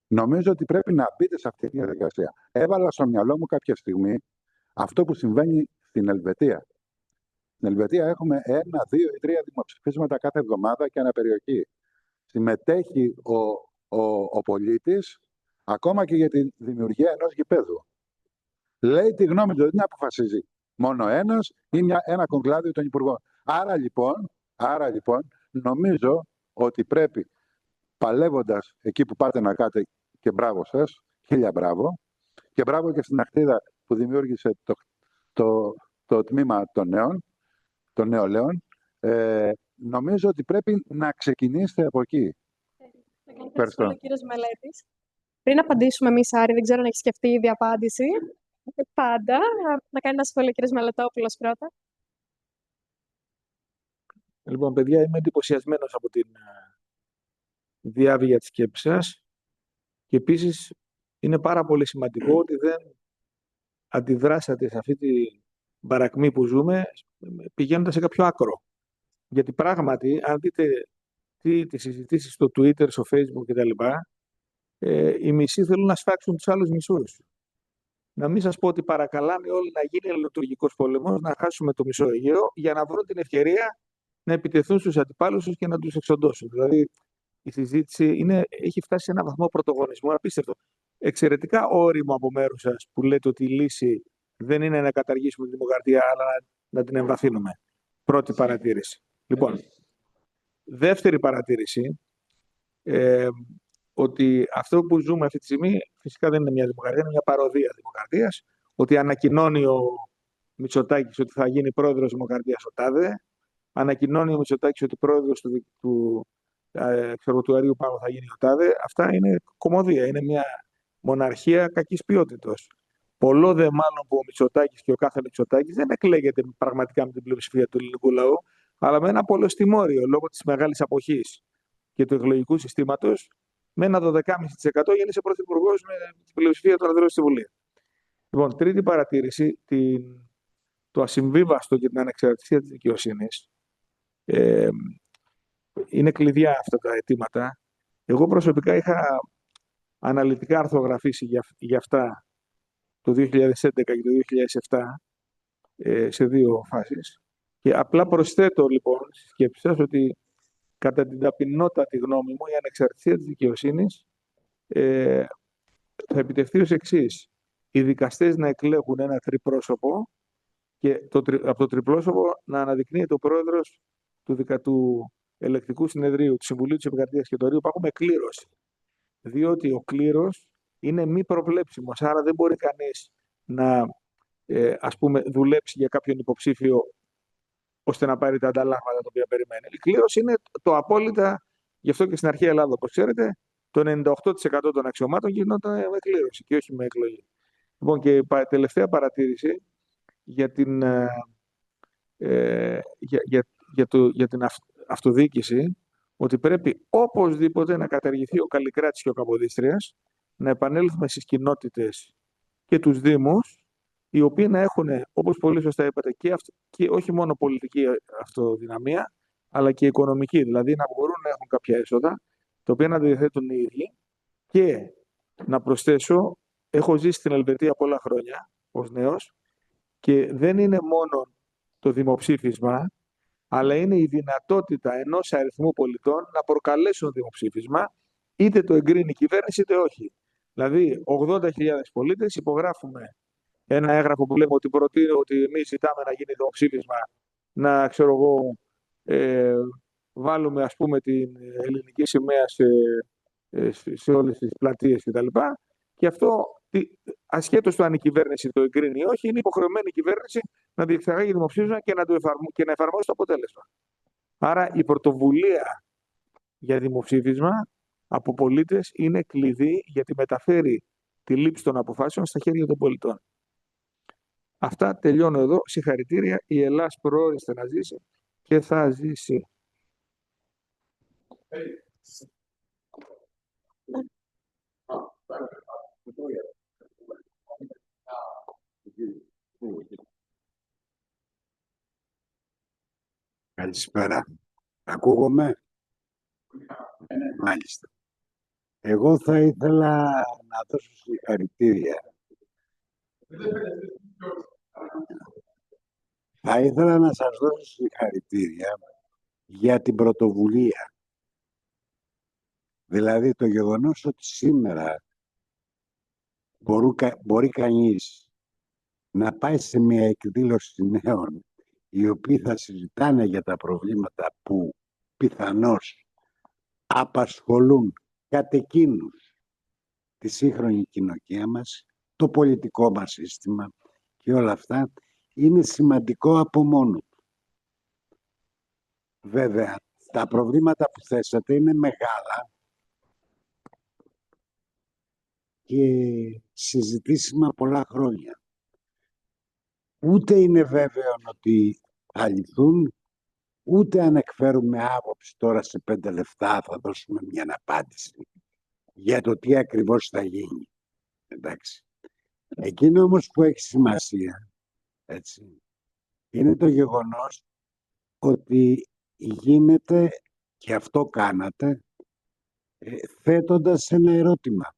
νομίζω ότι πρέπει να μπείτε σε αυτή τη διαδικασία. Έβαλα στο μυαλό μου κάποια στιγμή αυτό που συμβαίνει στην Ελβετία. Στην Ελβετία έχουμε 1, 2 ή 3 δημοψηφίσματα κάθε εβδομάδα και αναπεριοχή. Συμμετέχει ο πολίτης ακόμα και για τη δημιουργία ενός γηπέδου. Λέει τη γνώμη του, δεν αποφασίζει μόνο ένας ή ένα κονκλάδιο των υπουργών. Άρα λοιπόν, νομίζω ότι πρέπει, παλεύοντας εκεί που πάτε να κάτε, και μπράβο σας, χίλια μπράβο, και μπράβο και στην Ακτίδα που δημιούργησε το τμήμα των νεολαίων, νομίζω ότι πρέπει να ξεκινήσετε από εκεί. Ευχαριστώ. Ο κύριος Μελέτης. Πριν απαντήσουμε εμείς, Άρη, δεν ξέρω αν έχει σκεφτεί ήδη απάντηση. Πάντα. Να κάνει ένα σχόλιο ο κύριος Μελετόπουλος πρώτα. Λοιπόν, παιδιά, είμαι εντυπωσιασμένος από την διάβια της σκέψης σας και επίσης είναι πάρα πολύ σημαντικό ότι δεν αντιδράσατε σε αυτή την παρακμή που ζούμε πηγαίνοντας σε κάποιο άκρο. Γιατί πράγματι, αν δείτε τις συζητήσεις στο Twitter, στο Facebook κτλ., οι μισοί θέλουν να σφάξουν τους άλλους μισούς. Να μην σας πω ότι παρακαλάμε όλοι να γίνει λειτουργικός πόλεμος, να χάσουμε το μισό Αιγαίο για να βρουν την ευκαιρία να επιτεθούν στους αντιπάλους τους και να τους εξοντώσουν. Δηλαδή, η συζήτηση έχει φτάσει σε ένα βαθμό πρωτογονισμού απίστευτο. Εξαιρετικά όριμο από μέρους σας που λέτε ότι η λύση δεν είναι να καταργήσουμε τη δημοκρατία, αλλά να την εμβαθύνουμε. Πρώτη παρατήρηση. Λοιπόν, δεύτερη παρατήρηση, ότι αυτό που ζούμε αυτή τη στιγμή φυσικά δεν είναι μια δημοκρατία, είναι μια παροδία δημοκρατίας, ότι ανακοινώνει ο Μητσοτάκης ότι θα γίνει πρόεδρος δημοκρατίας ο τάδε, ανακοινώνει ο Μητσοτάκης ότι πρόεδρος του Αερίου Πάγου θα γίνει ο τάδε. Αυτά είναι κωμωδία, είναι μια μοναρχία κακής ποιότητας. Πολλό δε μάλλον που ο Μητσοτάκης και ο κάθε Μητσοτάκης δεν εκλέγεται πραγματικά με την πλειοψηφία του ελληνικού λαού, αλλά με ένα πολλοστιμόριο λόγω της μεγάλης αποχής και του εκλογικού συστήματος, με ένα 12,5% γέννησε πρωθυπουργός με την πλειοψηφία των ανδρών στη Βουλή. Λοιπόν, τρίτη παρατήρηση, το ασυμβίβαστο και την ανεξαρτησία της δικαιοσύνης. Είναι κλειδιά αυτά τα αιτήματα. Εγώ προσωπικά είχα αναλυτικά αρθρογραφήσει για αυτά το 2011 και το 2007 σε δύο φάσεις. Και απλά προσθέτω λοιπόν στη σκέψη σας ότι κατά την ταπεινότατη γνώμη μου η ανεξαρτησία της δικαιοσύνης θα επιτευχθεί ως εξής. Οι δικαστές να εκλέγουν ένα τριπρόσωπο και από το τριπρόσωπο να αναδεικνύεται ο πρόεδρος του Ελεκτικού Συνεδρίου, του Συμβουλίου της Επικρατείας και του Αερίου Πάγου με κλήρωση. Διότι ο κλήρος είναι μη προβλέψιμος, άρα δεν μπορεί κανείς να δουλέψει για κάποιον υποψήφιο ώστε να πάρει τα ανταλλάγματα τα οποία περιμένει. Η κλήρωση είναι το απόλυτα, γι' αυτό και στην αρχαία Ελλάδα, όπως ξέρετε, το 98% των αξιωμάτων γινόταν με κλήρωση και όχι με εκλογή. Λοιπόν, και η τελευταία παρατήρηση για την, για την αυτοδιοίκηση, ότι πρέπει οπωσδήποτε να καταργηθεί ο Καλλικράτης και ο Καποδίστριας, να επανέλθουμε στις κοινότητες και τους δήμους, οι οποίοι να έχουν, όπως πολύ σωστά είπατε, και όχι μόνο πολιτική αυτοδυναμία, αλλά και οικονομική. Δηλαδή να μπορούν να έχουν κάποια έσοδα, τα οποία να διαθέτουν οι ίδιοι. Και να προσθέσω, έχω ζήσει στην Ελβετία πολλά χρόνια ως νέος και δεν είναι μόνο το δημοψήφισμα, αλλά είναι η δυνατότητα ενός αριθμού πολιτών να προκαλέσουν δημοψήφισμα, είτε το εγκρίνει η κυβέρνηση είτε όχι. Δηλαδή, 80.000 πολίτες υπογράφουμε ένα έγγραφο που λέμε ότι εμείς ζητάμε να γίνει δημοψήφισμα, να βάλουμε ας πούμε την ελληνική σημαία σε όλες τις πλατείες κτλ. Και αυτό, ασχέτως του αν η κυβέρνηση το εγκρίνει ή όχι, είναι υποχρεωμένη η κυβέρνηση να διεξαγάγει δημοψήφισμα και να εφαρμόσει το αποτέλεσμα. Άρα η πρωτοβουλία για δημοψήφισμα από πολίτες είναι κλειδί, γιατί μεταφέρει τη λήψη των αποφάσεων στα χέρια των πολιτών. Αυτά, τελειώνω εδώ. Συγχαρητήρια. Η Ελλάδα προόριστε να ζήσει και θα ζήσει. Καλησπέρα. Ακούγομαι? Μάλιστα. Εγώ θα ήθελα να δώσω συγχαρητήρια. Θα ήθελα να σας δώσω συγχαρητήρια για την πρωτοβουλία. Δηλαδή το γεγονός ότι σήμερα μπορεί κανείς να πάει σε μια εκδήλωση νέων οι οποίοι θα συζητάνε για τα προβλήματα που πιθανώς απασχολούν κατ' εκείνους τη σύγχρονη κοινωνία μας, το πολιτικό μας σύστημα και όλα αυτά, είναι σημαντικό από μόνο του. Βέβαια, τα προβλήματα που θέσατε είναι μεγάλα και συζητήσιμα πολλά χρόνια. Ούτε είναι βέβαιο ότι θα λυθούν, ούτε αν εκφέρουμε άποψη τώρα σε 5 λεπτά θα δώσουμε μια απάντηση για το τι ακριβώς θα γίνει. Εντάξει. Εκείνο όμως που έχει σημασία, έτσι, είναι το γεγονός ότι γίνεται, και αυτό κάνατε, θέτοντας ένα ερώτημα.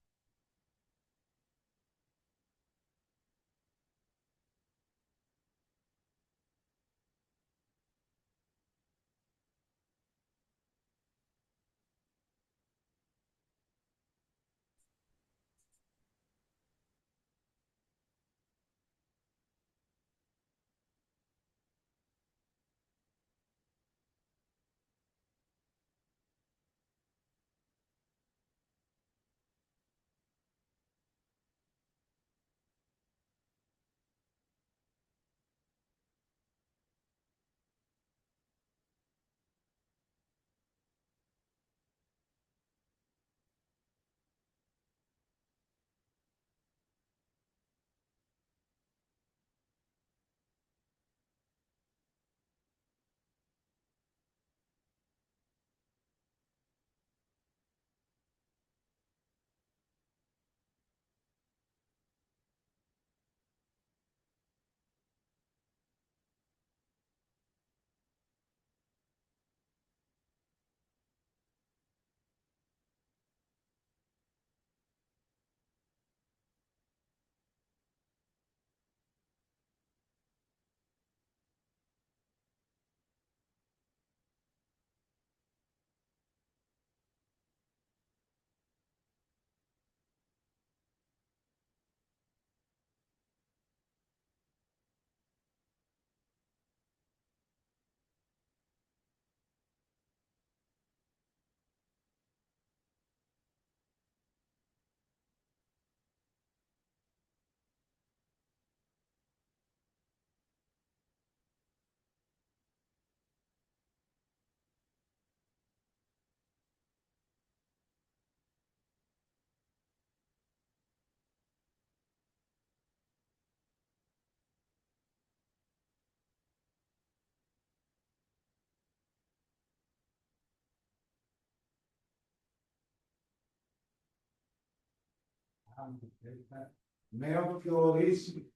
Με όποιο ορίσει.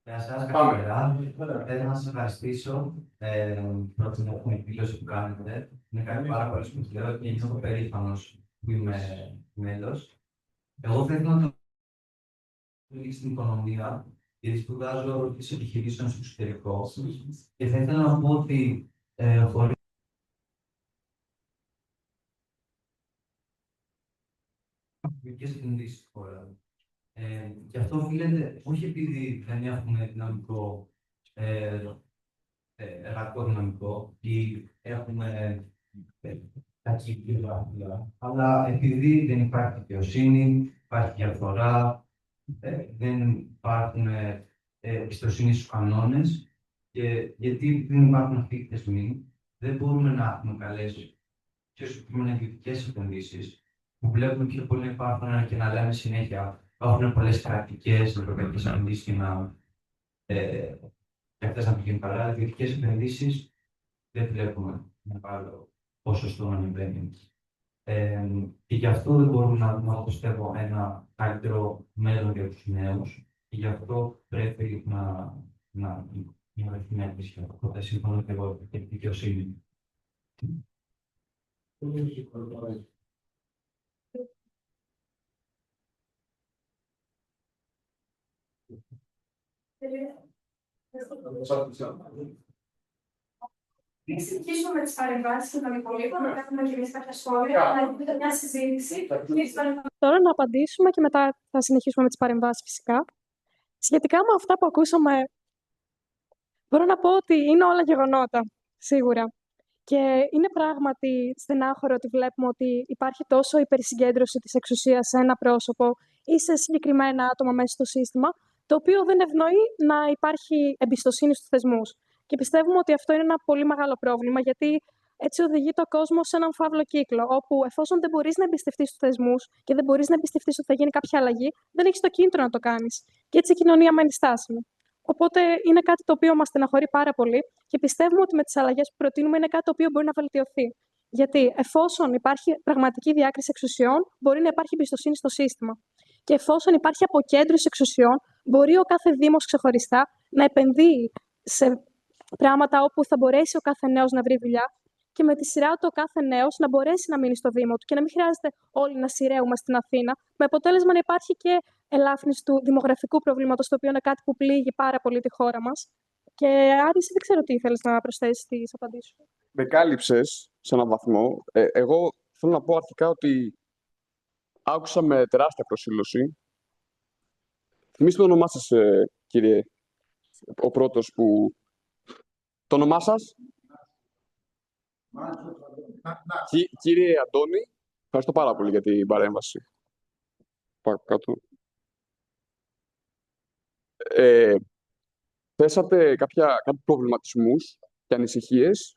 Γεια σας, καλημέρα. Θέλω να σας ευχαριστήσω πρώτα για την εκδήλωση που κάνετε. Είναι κάτι πάρα πολύ σπουδαίο και νιώθω περήφανος που είμαι μέλος. Εγώ θέλω να το στην οικονομία, γιατί σπουδάζω τις επιχειρήσεων στο εξωτερικό και θα ήθελα να πω ότι χωρίς επενδύσεις στη χώρα. Και αυτό οφείλεται όχι επειδή δεν έχουμε δυναμικό, εργατικό δυναμικό ή έχουμε κακή βιογραφία, αλλά επειδή δεν υπάρχει δικαιοσύνη, υπάρχει διαφθορά, δεν υπάρχουν εμπιστοσύνη στους κανόνες και γιατί δεν υπάρχουν αυτοί οι θεσμοί, δεν μπορούμε να έχουμε καλές και ιδιωτικές επενδύσεις που βλέπουμε πιο πολύ να υπάρχουν και να λέμε συνέχεια υπάρχουν πολλές κρατικές, ευρωπαϊκές επενδύσεις και αυτές να πηγαίνουν καλά. Ιδιωτικές επενδύσεις δεν βλέπουμε να πάρει ποσοστό να ανεβαίνει. Και γι' αυτό δεν μπορούμε να δούμε, πιστεύω, ένα καλύτερο μέλλον για τους νέους και γι' αυτό πρέπει να βρεθεί μια λύση. Οπότε συμφωνώ και εγώ για τη δικαιοσύνη. Πριν συνεχίσουμε με τις παρεμβάσεις των υπολείπων, να κάνουμε και εμείς κάποια σχόλια, να έχουμε μια συζήτηση. Τώρα να απαντήσουμε και μετά θα συνεχίσουμε με τις παρεμβάσεις φυσικά. Σχετικά με αυτά που ακούσαμε, μπορώ να πω ότι είναι όλα γεγονότα, σίγουρα. Και είναι πράγματι στενάχωρο ότι βλέπουμε ότι υπάρχει τόσο υπερσυγκέντρωση της εξουσίας σε ένα πρόσωπο ή σε συγκεκριμένα άτομα μέσα στο σύστημα, το οποίο δεν ευνοεί να υπάρχει εμπιστοσύνη στους θεσμούς. Και πιστεύουμε ότι αυτό είναι ένα πολύ μεγάλο πρόβλημα, γιατί έτσι οδηγεί το κόσμο σε έναν φαύλο κύκλο, όπου εφόσον δεν μπορείς να εμπιστευτείς τους θεσμούς και δεν μπορείς να εμπιστευτείς ότι θα γίνει κάποια αλλαγή, δεν έχεις το κίνητρο να το κάνεις. Και έτσι η κοινωνία μένει στάσιμη. Οπότε είναι κάτι το οποίο μας στεναχωρεί πάρα πολύ και πιστεύουμε ότι με τις αλλαγές που προτείνουμε είναι κάτι το οποίο μπορεί να βελτιωθεί. Γιατί εφόσον υπάρχει πραγματική διάκριση εξουσιών, μπορεί να υπάρχει εμπιστοσύνη στο σύστημα. Και εφόσον υπάρχει αποκέντρωση εξουσιών, μπορεί ο κάθε δήμος ξεχωριστά να επενδύει σε πράγματα όπου θα μπορέσει ο κάθε νέος να βρει δουλειά και με τη σειρά του ο κάθε νέος να μπορέσει να μείνει στο Δήμο του και να μην χρειάζεται όλοι να σειραίουμε στην Αθήνα, με αποτέλεσμα να υπάρχει και ελάφρυνση του δημογραφικού προβλήματος, το οποίο είναι κάτι που πλήγει πάρα πολύ τη χώρα μας. Και Άρη, εσύ δεν ξέρω τι ήθελες να προσθέσεις στις απαντήσεις σου. Με κάλυψες σε έναν βαθμό. Εγώ θέλω να πω αρχικά ότι άκουσα με τεράστια προσήλωση. Θυμήστε το όνομά σας, κύριε, ο πρώτος που... Το όνομά σας? Κύριε Αντώνη, ευχαριστώ πάρα πολύ για την παρέμβαση. Κάτω. Θέσατε κάποιους προβληματισμούς και ανησυχίες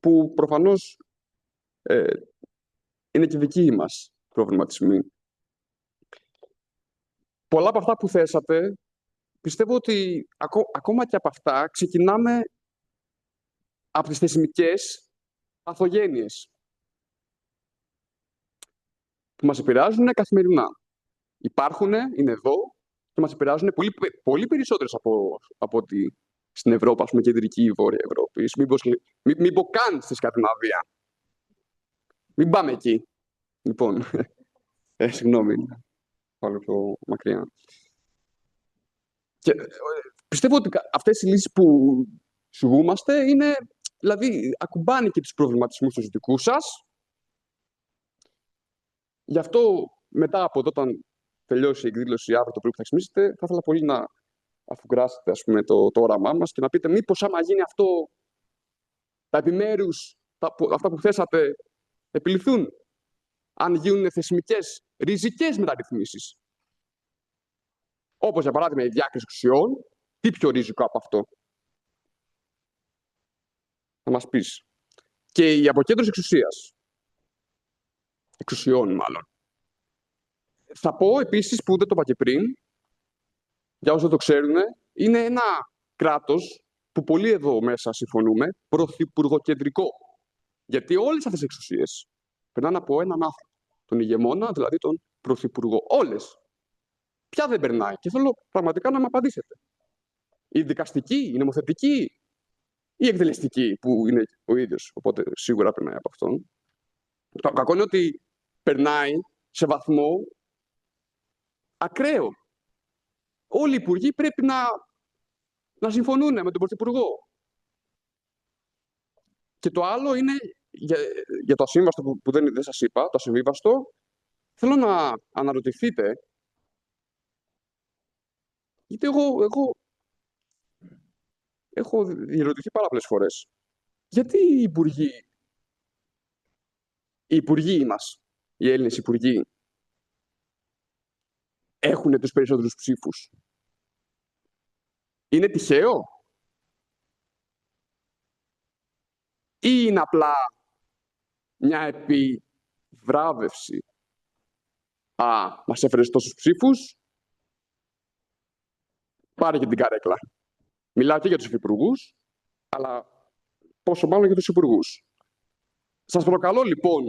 που προφανώς είναι και δικοί μας προβληματισμοί. Πολλά από αυτά που θέσατε, πιστεύω ότι ακόμα και από αυτά ξεκινάμε από τις θεσμικές παθογένειες που μας επηρεάζουν καθημερινά. Υπάρχουν, είναι εδώ και μας επηρεάζουν πολύ περισσότερες από ότι στην Ευρώπη, ας πούμε, κεντρική ή βόρεια Ευρώπη. Μην πω καν στη Σκανδιναβία. Μην πάμε εκεί. Λοιπόν, συγγνώμη, πάω πιο μακριά. Και πιστεύω ότι αυτές οι λύσεις που συγγούμαστε είναι, δηλαδή, ακουμπάνε και τους προβληματισμούς τους δικούς σας. Γι' αυτό, μετά από εδώ, όταν τελειώσει η εκδήλωση αύριο το πρωί που θα ξυπνήσετε, θα ήθελα πολύ να αφουγκράσετε, ας πούμε, το όραμά μας και να πείτε μήπως άμα γίνει αυτό, τα επιμέρους, αυτά που θέσατε, επιληθούν. Αν γίνουν θεσμικές, ριζικές μεταρρυθμίσεις. Όπως, για παράδειγμα, η διάκριση εξουσιών, Τι πιο ριζικό από αυτό? Θα μας πεις. Και η αποκέντρωση εξουσιών μάλλον. Θα πω επίσης, που δεν το είπα και πριν, για όσοι δεν το ξέρουν, είναι ένα κράτος που πολλοί εδώ μέσα συμφωνούμε, πρωθυπουργοκεντρικό. Γιατί όλες αυτές οι εξουσίες περνάνε από έναν άνθρωπο. Τον ηγεμόνα, δηλαδή τον πρωθυπουργό. Όλες. Ποια δεν περνάει? Και θέλω πραγματικά να μου απαντήσετε. Η δικαστική, η νομοθετική, η εκτελεστική, που είναι ο ίδιος, οπότε σίγουρα περνάει από αυτόν. Το κακό είναι ότι περνάει σε βαθμό ακραίο. Όλοι οι υπουργοί πρέπει να συμφωνούν με τον πρωθυπουργό. Και το άλλο είναι για το ασύμβαστο που δεν σας είπα, το ασυμβίβαστο. Θέλω να αναρωτηθείτε, γιατί εγώ έχω διερωτηθεί πάρα πολλές φορές. Γιατί οι υπουργοί μας, οι Έλληνες υπουργοί, έχουν τους περισσότερους ψήφους? Είναι τυχαίο? Ή είναι απλά μια επιβράβευση? Μας έφερες τόσους ψήφους, πάρε και την καρέκλα. Μιλάω και για τους υπουργούς, αλλά πόσο μάλλον για τους υπουργούς. Σας προκαλώ λοιπόν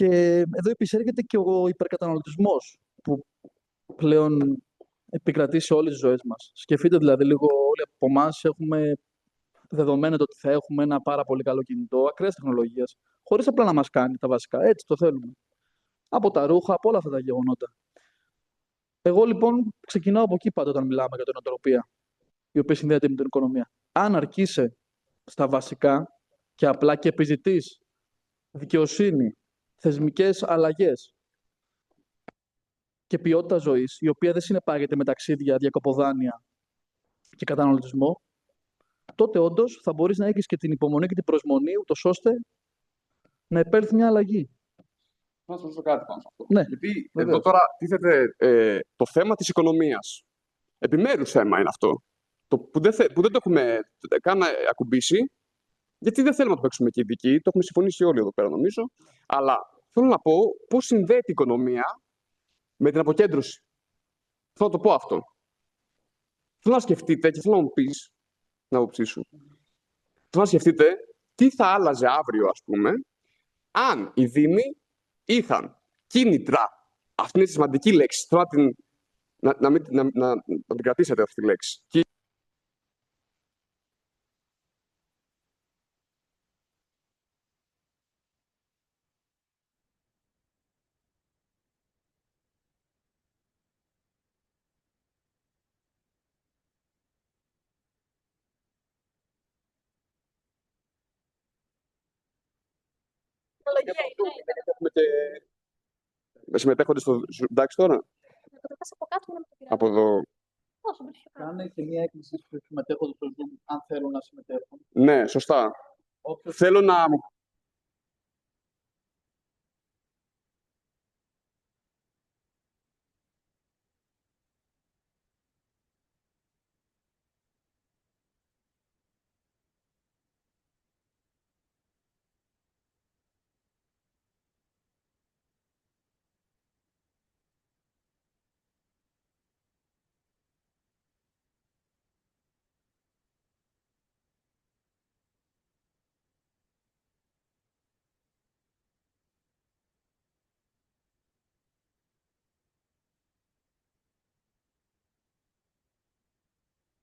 Και εδώ επισέρχεται και ο υπερκαταναλωτισμός που πλέον επικρατεί σε όλες τις ζωές μας. Σκεφτείτε δηλαδή λίγο, όλοι από εμάς έχουμε δεδομένο το ότι θα έχουμε ένα πάρα πολύ καλό κινητό ακραίας τεχνολογίας, χωρίς απλά να μας κάνει τα βασικά. Έτσι το θέλουμε. Από τα ρούχα, από όλα αυτά τα γεγονότα. Εγώ λοιπόν ξεκινάω από εκεί πάντα όταν μιλάμε για την νοοτροπία, η οποία συνδέεται με την οικονομία. Αν αρκείσαι στα βασικά και απλά και επιζητείς δικαιοσύνη, θεσμικές αλλαγές και ποιότητα ζωής, η οποία δεν συνεπάγεται με ταξίδια, διακοποδάνεια και καταναλωτισμό, τότε όντως θα μπορείς να έχεις και την υπομονή και την προσμονή, ούτως ώστε να επέλθει μια αλλαγή. Να σας ρωτήσω κάτι πάνω σε αυτό. Ναι, Γιατί βεβαίως. εδώ τώρα τίθεται το θέμα της οικονομίας. Επιμέρους θέμα είναι αυτό. Που δεν το έχουμε καν ακουμπήσει, γιατί δεν θέλουμε να το παίξουμε και ειδικοί. Το έχουμε συμφωνήσει όλοι εδώ πέρα, νομίζω. Αλλά θέλω να πω πώς συνδέεται η οικονομία με την αποκέντρωση. Θέλω να το πω αυτό. Θέλω να σκεφτείτε και θέλω να μου πεις την άποψή σου. Θέλω να σκεφτείτε τι θα άλλαζε αύριο, ας πούμε, αν οι Δήμοι είχαν κίνητρα. Αυτή είναι η σημαντική λέξη. Θέλω να την κρατήσετε αυτή τη λέξη. Συμμετέχονται στο. Εντάξει τώρα. Από κάτω να με το πειράζει. Από εδώ. Όσο μπορείς πιο κάτω. Κάνε και μια έκκληση στους συμμετέχοντες στο Zoom, αν θέλουν να συμμετέχουν. Ναι, σωστά. Όποιος Θέλω να μου.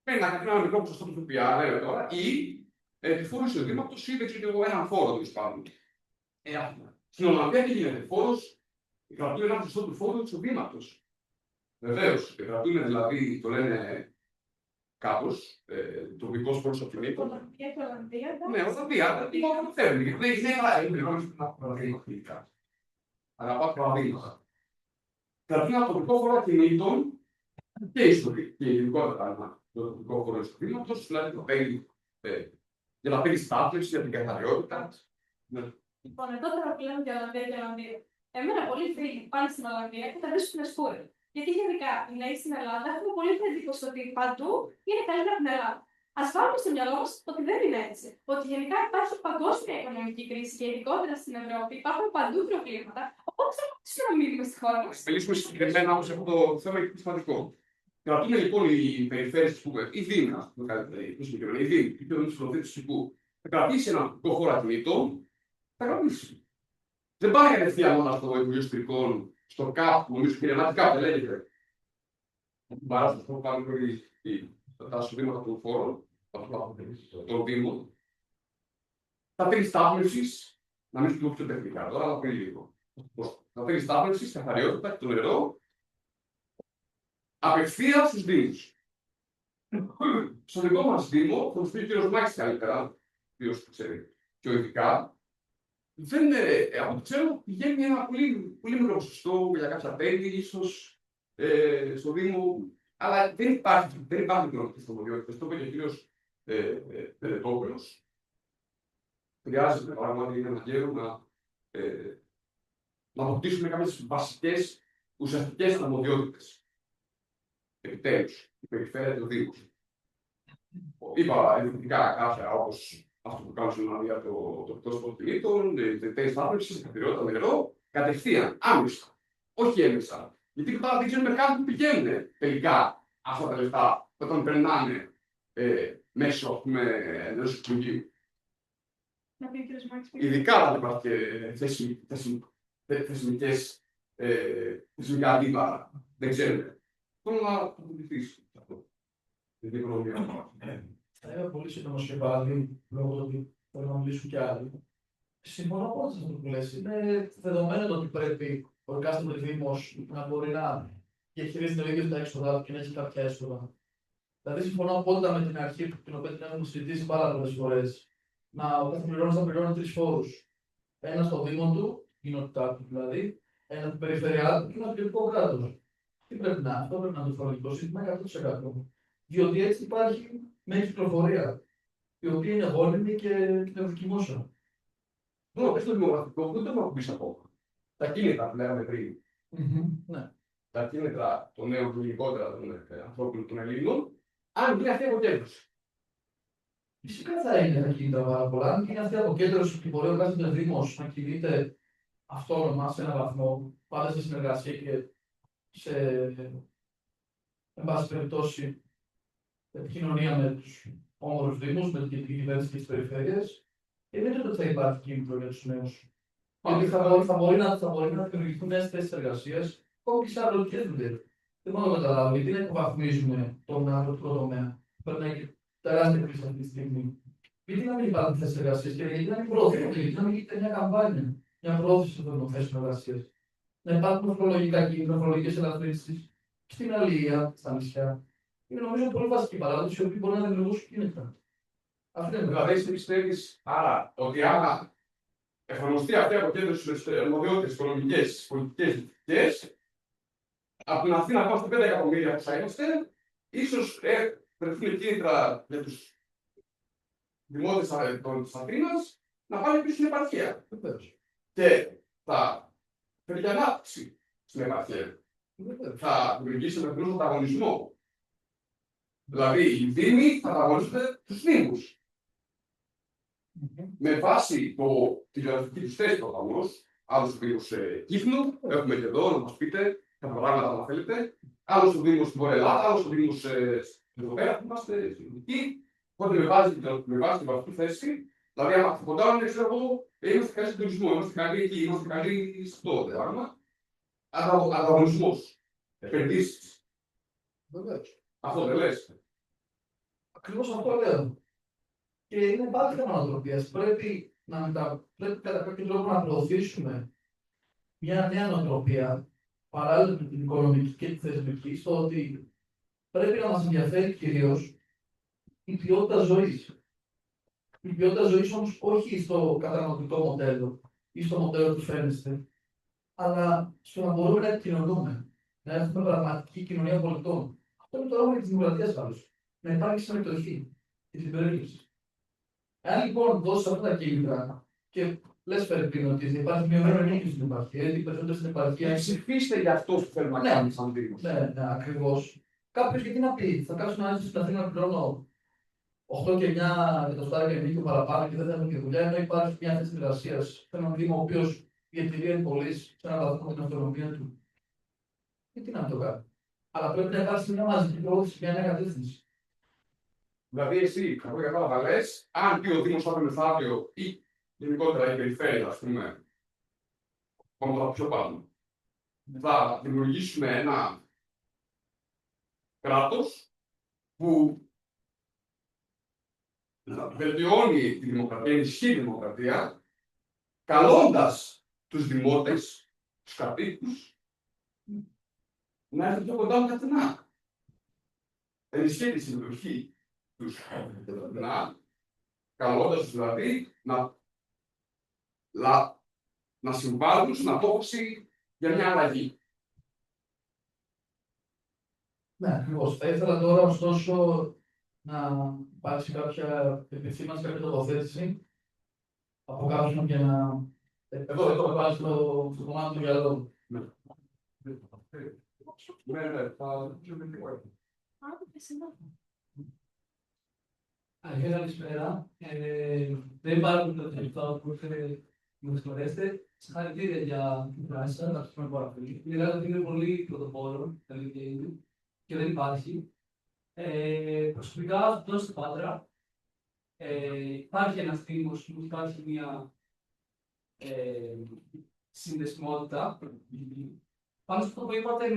Πρέπει να κάνει ένα μικρό ποσοστό του ΦΠΑ, λέω τώρα, ή τη φόρο εισοδήματος ή δεν ξέρω εγώ έναν φόρο τέλος πάντων. Στην Ολλανδία τι γίνεται, φόρος, κρατούν ένα ποσοστό του φόρου εισοδήματος. Βεβαίως, κρατούν δηλαδή, το λένε κάπως, τοπικός φόρος αυτοκινήτων. Ολλανδία και Ολλανδία. Ναι, Ολλανδία, τι μόνο θέλουν, γιατί δεν είναι ένα αγαπά παραδείγματα. Κρατούν ένα τοπικό φόρο ακινήτων και ειδικότερα το τοπικό φόρο εισοδήματος, δηλαδή το παίρνει για να παίρνει στάθμευση, για την καθαριότητα. Λοιπόν, εδώ τώρα που λέμε για Ολλανδία και Ολλανδία. Εμένα πολλοί φίλοι πάνε στην Ολλανδία και τα βρίσκουν στην Εσκούρη. Γιατί γενικά οι νέοι στην Ελλάδα έχουμε πολύ την εντύπωση ότι παντού είναι καλύτερα από την Ελλάδα. Α βάλουμε στο μυαλό μα ότι δεν είναι έτσι. Ότι γενικά υπάρχει παγκόσμια οικονομική κρίση και ειδικότερα στην Ευρώπη υπάρχουν παντού προβλήματα. Οπότε θα μπορούσαμε να μείνουμε στη χώρα μα. Μιλήσουμε συγκεκριμένα όμως αυτό το θέμα είναι σημαντικό. Κρατούν λοιπόν οι περιφέρειες που οι Δήμοι, οι Δήμοι, οι κοινωνικοί που θα κρατήσει ένα τοπικό χώρο ακινήτων, θα κρατήσει. Δεν πάει κατευθείαν μόνο στο Υπουργείο Ιστορικών, στο ΚΑΠ, νομίζω και ένα ΚΑΠ, δεν λέγεται. Παράσταση που πάνε τα εισοδήματα των φόρων, των Δήμων. Θα παίρνει στάθμευση, να μην σου πω πιο τεχνικά τώρα, αλλά πριν λίγο. Θα παίρνει στάθμευση, καθαριότητα και το νερό απευθεία στους Δήμους. Στο δικό μας Δήμο, θα μου πει ο κ. Μάκης καλύτερα, ο οποίος ξέρει πιο ειδικά, δεν, από ό,τι ξέρω, πηγαίνει ένα πολύ μικρό ποσοστό για κάποια τέλη, ίσως στο Δήμο, αλλά δεν υπάρχει κοινωνική στομοδιότητα. Το είπε και ο κ. Πελετόπουλος. Χρειάζεται πράγματι ένα αναγκαίο να αποκτήσουμε κάποιες βασικές ουσιαστικές αρμοδιότητες. Επιτέλους, η περιφέρεια του Δήμου. Είπα ειδικά κάποια όπως αυτό που κάνουμε στην Ολλανδία, το τοπικό σπορτιλίτων, τέτοιες θάπρεψεις, καθαριότητα, νερό, κατευθείαν, άμεσα. Όχι έμεσα. Γιατί τώρα δεν ξέρουμε καν που πηγαίνουν τελικά αυτά τα λεφτά όταν περνάνε μέσω ενός υπουργείου. Ειδικά όταν υπάρχει θεσμικά αντίπαρα. Δεν ξέρουμε. Θέλω να το βοηθήσει αυτό. Την οικονομία. Θα είμαι πολύ σύντομος και πάλι, λόγω του ότι θέλω να μιλήσουν κι άλλοι. Συμφωνώ πολύ σε αυτό που λες. Είναι δεδομένο ότι πρέπει ο εκάστοτε Δήμος να μπορεί να διαχειρίζεται το ίδιο τα έξοδα και να έχει κάποια έσοδα. Δηλαδή, συμφωνώ απόλυτα με την αρχή την οποία την έχουμε συζητήσει πάρα πολλές φορές. Ο κάθε πληρώνος θα πληρώνει 3 φόρους. Ένα στο Δήμο του, κοινότητά του δηλαδή, ένα του περιφερειακού του και ένα του κεντρικό κράτος. Τι πρέπει να είναι, αυτό πρέπει να είναι το φορολογικό σύστημα 100%. Διότι έτσι υπάρχει μια κυκλοφορία, η οποία είναι γόνιμη και ευδοκιμούσα. Τώρα, στο δημογραφικό δεν το έχουμε πει ακόμα. Τα κίνητρα που λέγαμε πριν. Ναι. Τα κίνητρα των νέων και γενικότερα των ανθρώπων των Ελλήνων, αν γίνει αυτή η αποκέντρωση. Φυσικά θα είναι τα κίνητρα πάρα πολλά. Αν γίνει αυτή η αποκέντρωση και μπορεί ο κάθε Δήμος να κινείται αυτόνομα σε έναν βαθμό, πάντα σε συνεργασία και σε, εν πάση περιπτώσει, επικοινωνία με τους όμορους Δήμους, με την κυβέρνηση και τις περιφέρειες, δεν είναι ότι θα υπάρχει κίνητρο για τους νέους Ότι θα μπορεί να δημιουργηθούν νέες θέσεις εργασίας, ακόμα και σε αγροτικές δουλειές. Δεν μπορώ να καταλάβω γιατί δεν υποβαθμίζουμε τον αγροτικό τομέα. Περνάει τεράστια κρίση αυτή τη στιγμή. Γιατί να μην υπάρχουν θέσεις εργασίας και γιατί να μην προωθούνται, γιατί να μην γίνεται μια καμπάνια, μια προώθηση των θέσεων εργασίας. Να υπάρχουν φορολογικά κίνητρα, φορολογικές ελαφρύνσεις στην αλληλεία, στα νησιά. Είναι νομίζω πολύ βασική παράδοση, οι οποίοι μπορεί να δημιουργήσουν κίνητρα. Αυτή είναι η Δηλαδή, εσύ πιστεύεις άρα ότι άμα εφαρμοστεί αυτή η αποκέντρωση στις αρμοδιότητες οικονομικές, πολιτικές, διοικητικές, από την Αθήνα πάω στα 5 εκατομμύρια που θα είμαστε, ίσως βρεθούν κίνητρα για τους δημότες της Αθήνας να πάνε πίσω στην επαρχία. Και θα φέρει και ανάπτυξη στην επαρχία. Θα δημιουργήσει ένα πλήρως ανταγωνισμό. Δηλαδή, οι δήμοι θα ανταγωνίζονται τους δήμους. Με βάση τη γεωγραφική του θέση προφανώς, άλλους του Δήμου Κύθνου, έχουμε και εδώ να μας πείτε τα πράγματα αν θέλετε, άλλους του Δήμου στην Βόρεια Ελλάδα, άλλους του Δήμου εδώ πέρα που είμαστε εκεί. Οπότε με βάση την βαθμική θέση, δηλαδή άμα κοντά ξέρω εγώ, είμαστε καλοί στον τουρισμό, είμαστε καλοί εκεί, είμαστε καλοί στο πράγμα. Ανταγωνισμός, επενδύσεις. Αυτό δεν λες. Ακριβώς αυτό λέω. Και είναι πάλι θέμα νοοτροπίας. Πρέπει κατά κάποιο τρόπο να προωθήσουμε μια νέα νοοτροπία παράλληλα με την οικονομική και τη θεσμική, στο ότι πρέπει να μας ενδιαφέρει κυρίως η ποιότητα ζωής. Η ποιότητα ζωής όμως όχι στο καταναλωτικό μοντέλο ή στο μοντέλο του φαίνεστε, αλλά στο να μπορούμε να επικοινωνούμε, να έχουμε πραγματική κοινωνία πολιτών. Αυτό είναι το όραμα της δημοκρατίας άλλως. Να υπάρχει συμμετοχή και συμπερίληψη. Αν λοιπόν δώσει αυτά τα κίνητρα και λες Φερρυπίν ότι θα υπάρχει μια μέρα νίκη στην επαρχία, γιατί οι περισσότεροι στην επαρχία. Ψηφίστε για αυτό που θέλουμε να κάνουμε σαν Δήμος. Ναι, ακριβώς. Κάποιος γιατί να πει, θα κάτσω να ζήσω στην Αθήνα να πληρώνω 8 και 9 εκατοστάρια και νίκιο παραπάνω και δεν θα έχω και δουλειά, ενώ υπάρχει μια θέση εργασίας σε έναν Δήμο ο οποίος η εταιρεία είναι πολύ σε έναν βαθμό την αυτονομία του. Γιατί να μην το κάνει. Αλλά πρέπει να υπάρξει μια μαζική προώθηση, μια νέα κατεύθυνση. Δηλαδή, εσύ, από ό,τι κατάλαβα, λες, αν πει ο Δήμος αύριο μεθαύριο ή γενικότερα η περιφέρεια, ας πούμε, πάμε τώρα πιο πάνω, θα δημιουργήσουμε ένα κράτος που βελτιώνει τη δημοκρατία, ενισχύει τη δημοκρατία, καλώντας τους δημότες, τους κατοίκους, να έρθουν πιο κοντά με καθημερινά. Ενισχύει τη συμμετοχή τους καθημερινά, καλώντας τους δηλαδή να συμβάλλουν στην απόφαση για μια αλλαγή. Ναι, ακριβώς. Θα ήθελα τώρα ωστόσο να υπάρξει κάποια επισήμανση, κάποια τοποθέτηση από κάποιον για να. Εδώ πάει στο κομμάτι του διαλόγου. Ναι, Καλησπέρα. Δεν υπάρχουν τα τελευταία που ήρθε να μας γνωρέσετε. Συγχαρητήρια για την δράση σας, να πούμε πάρα πολύ. Μιλάτε ότι είναι πολύ πρωτοπόρο, και δεν υπάρχει. Προσωπικά, εδώ στην Πάτρα, υπάρχει ένας Δήμος που υπάρχει μια συνδεσιμότητα. Πάνω στο που είπατε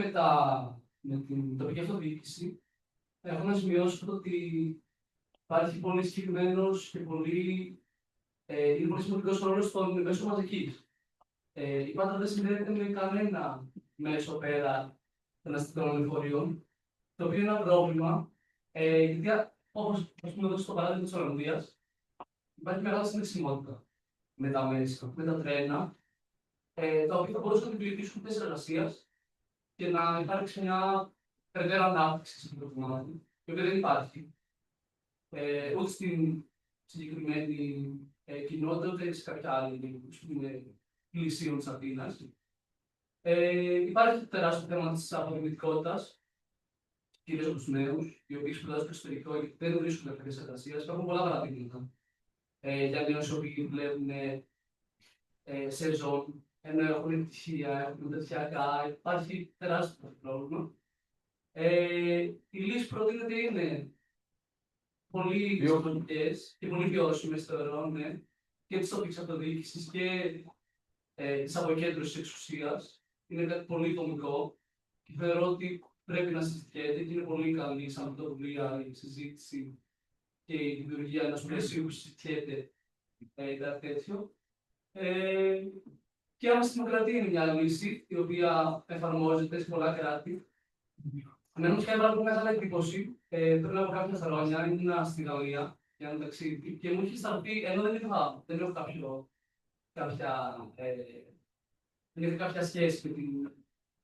με την τοπική αυτοδιοίκηση, έχω να σημειώσω ότι υπάρχει πολύ συγκεκριμένος και είναι πολύ σημαντικός ρόλος στον μέσο μαζικής. Η Πάτρα δεν συνδέεται με κανένα μέσο πέρα των αστικών λεωφορείων, το οποίο είναι ένα πρόβλημα, γιατί όπως πούμε εδώ στο παράδειγμα της Ολλανδίας, υπάρχει μεγάλη συνδεσιμότητα με τα μέσα, με τα τρένα, τα οποία θα μπορούσαν να δημιουργήσουν θέσεις εργασίας και να υπάρξει μια περαιτέρω ανάπτυξη στην κομμάτι, η οποία δεν υπάρχει. Ούτε στην συγκεκριμένη κοινότητα, ούτε σε κάποια άλλη πλησίων της Αθήνας. Υπάρχει τεράστιο θέμα της αποδημητικότητας, κυρίως από τους νέους, οι οποίοι σπουδάζουν στο εξωτερικό και δεν βρίσκουν θέσεις εργασίας. Υπάρχουν πολλά παραδείγματα για νέους οι οποίοι δουλεύουν σε ζώνη, ενώ έχουν επιτυχία, έχουν μεταπτυχιακά. Υπάρχει τεράστιο πρόβλημα. Η λύση που προτείνεται είναι πολύ σημαντικές και πολύ βιώσιμες, θεωρώ, και της τοπικής αυτοδιοίκησης και της αποκέντρωσης εξουσίας. Είναι κάτι πολύ δομικό και θεωρώ ότι πρέπει να συζητιέται και είναι πολύ καλή σαν πρωτοβουλία η συζήτηση και η δημιουργία ενός πλαισίου που συζητιέται κάτι τέτοιο. Και άμα στη δημοκρατία είναι μια λύση η οποία εφαρμόζεται σε πολλά κράτη. Εμένα μου είχε πάρα μεγάλη εντύπωση. Πριν από κάποια χρόνια ήμουν στη Γαλλία για ένα ταξίδι και μου είχε σταλθεί, ενώ δεν έχω κάποια σχέση με την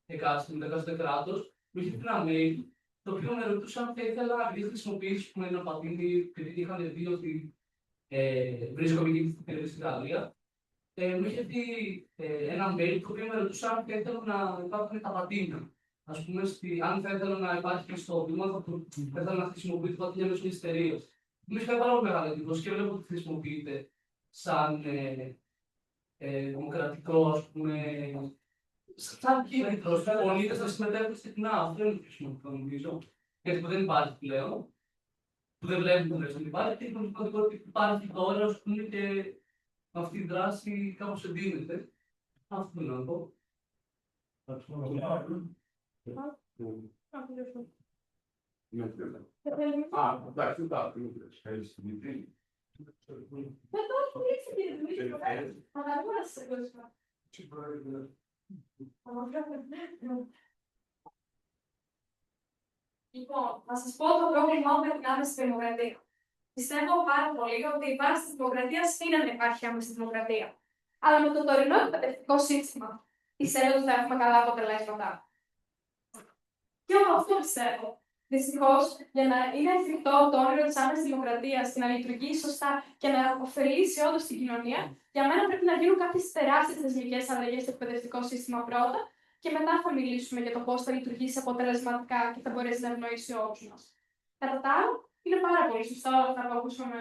εκάστοτε κράτος, μου είχε πει ένα mail το οποίο με ρωτούσε αν θα ήθελα, επειδή χρησιμοποιήσει ένα πατίνι, επειδή είχαν δει ότι βρίσκομαι και στη Γαλλία. Μου είχε πει ένα mail το οποίο με ρωτούσε αν θα ήθελα να υπάρχουν τα πατίνια. Ας πούμε, αν θα ήθελα να υπάρχει στο βήμα, θα ήθελα να χρησιμοποιείται τα πατίνια μέσω της εταιρείας. Μου είχε κάνει πάρα πολύ μεγάλη εντύπωση και βλέπω ότι χρησιμοποιείται σαν δημοκρατικό, ας πούμε, σαν κίνητρο στους πολίτες να συμμετέχουν συχνά. Αυτό είναι το πιο σημαντικό, νομίζω. Γιατί που δεν υπάρχει πλέον, που δεν βλέπουμε ότι υπάρχει, και είναι σημαντικό ότι υπάρχει τώρα, ας πούμε, και αυτή η δράση κάπως εντείνεται. Αυτό είναι να πω. Λοιπόν, να σας πω το πρόβλημά μου με την άμεση δημοκρατία. Πιστεύω πάρα πολύ ότι η βάση της δημοκρατίας είναι να υπάρχει άμεση δημοκρατία. Αλλά με το τωρινό εκπαιδευτικό σύστημα, πιστεύω ότι θα έχουμε καλά αποτελέσματα. Και εγώ αυτό πιστεύω. Δυστυχώς, για να είναι εφικτό το όνειρο της άμεσης δημοκρατίας και να λειτουργεί σωστά και να ωφελήσει όντως την κοινωνία, για μένα πρέπει να γίνουν κάποιες τεράστιες θεσμικές αλλαγές στο εκπαιδευτικό σύστημα πρώτα και μετά θα μιλήσουμε για το πώς θα λειτουργήσει αποτελεσματικά και θα μπορέσει να ευνοήσει όλους μας. Κατά τα άλλα, είναι πάρα πολύ σωστό όταν ακούσαμε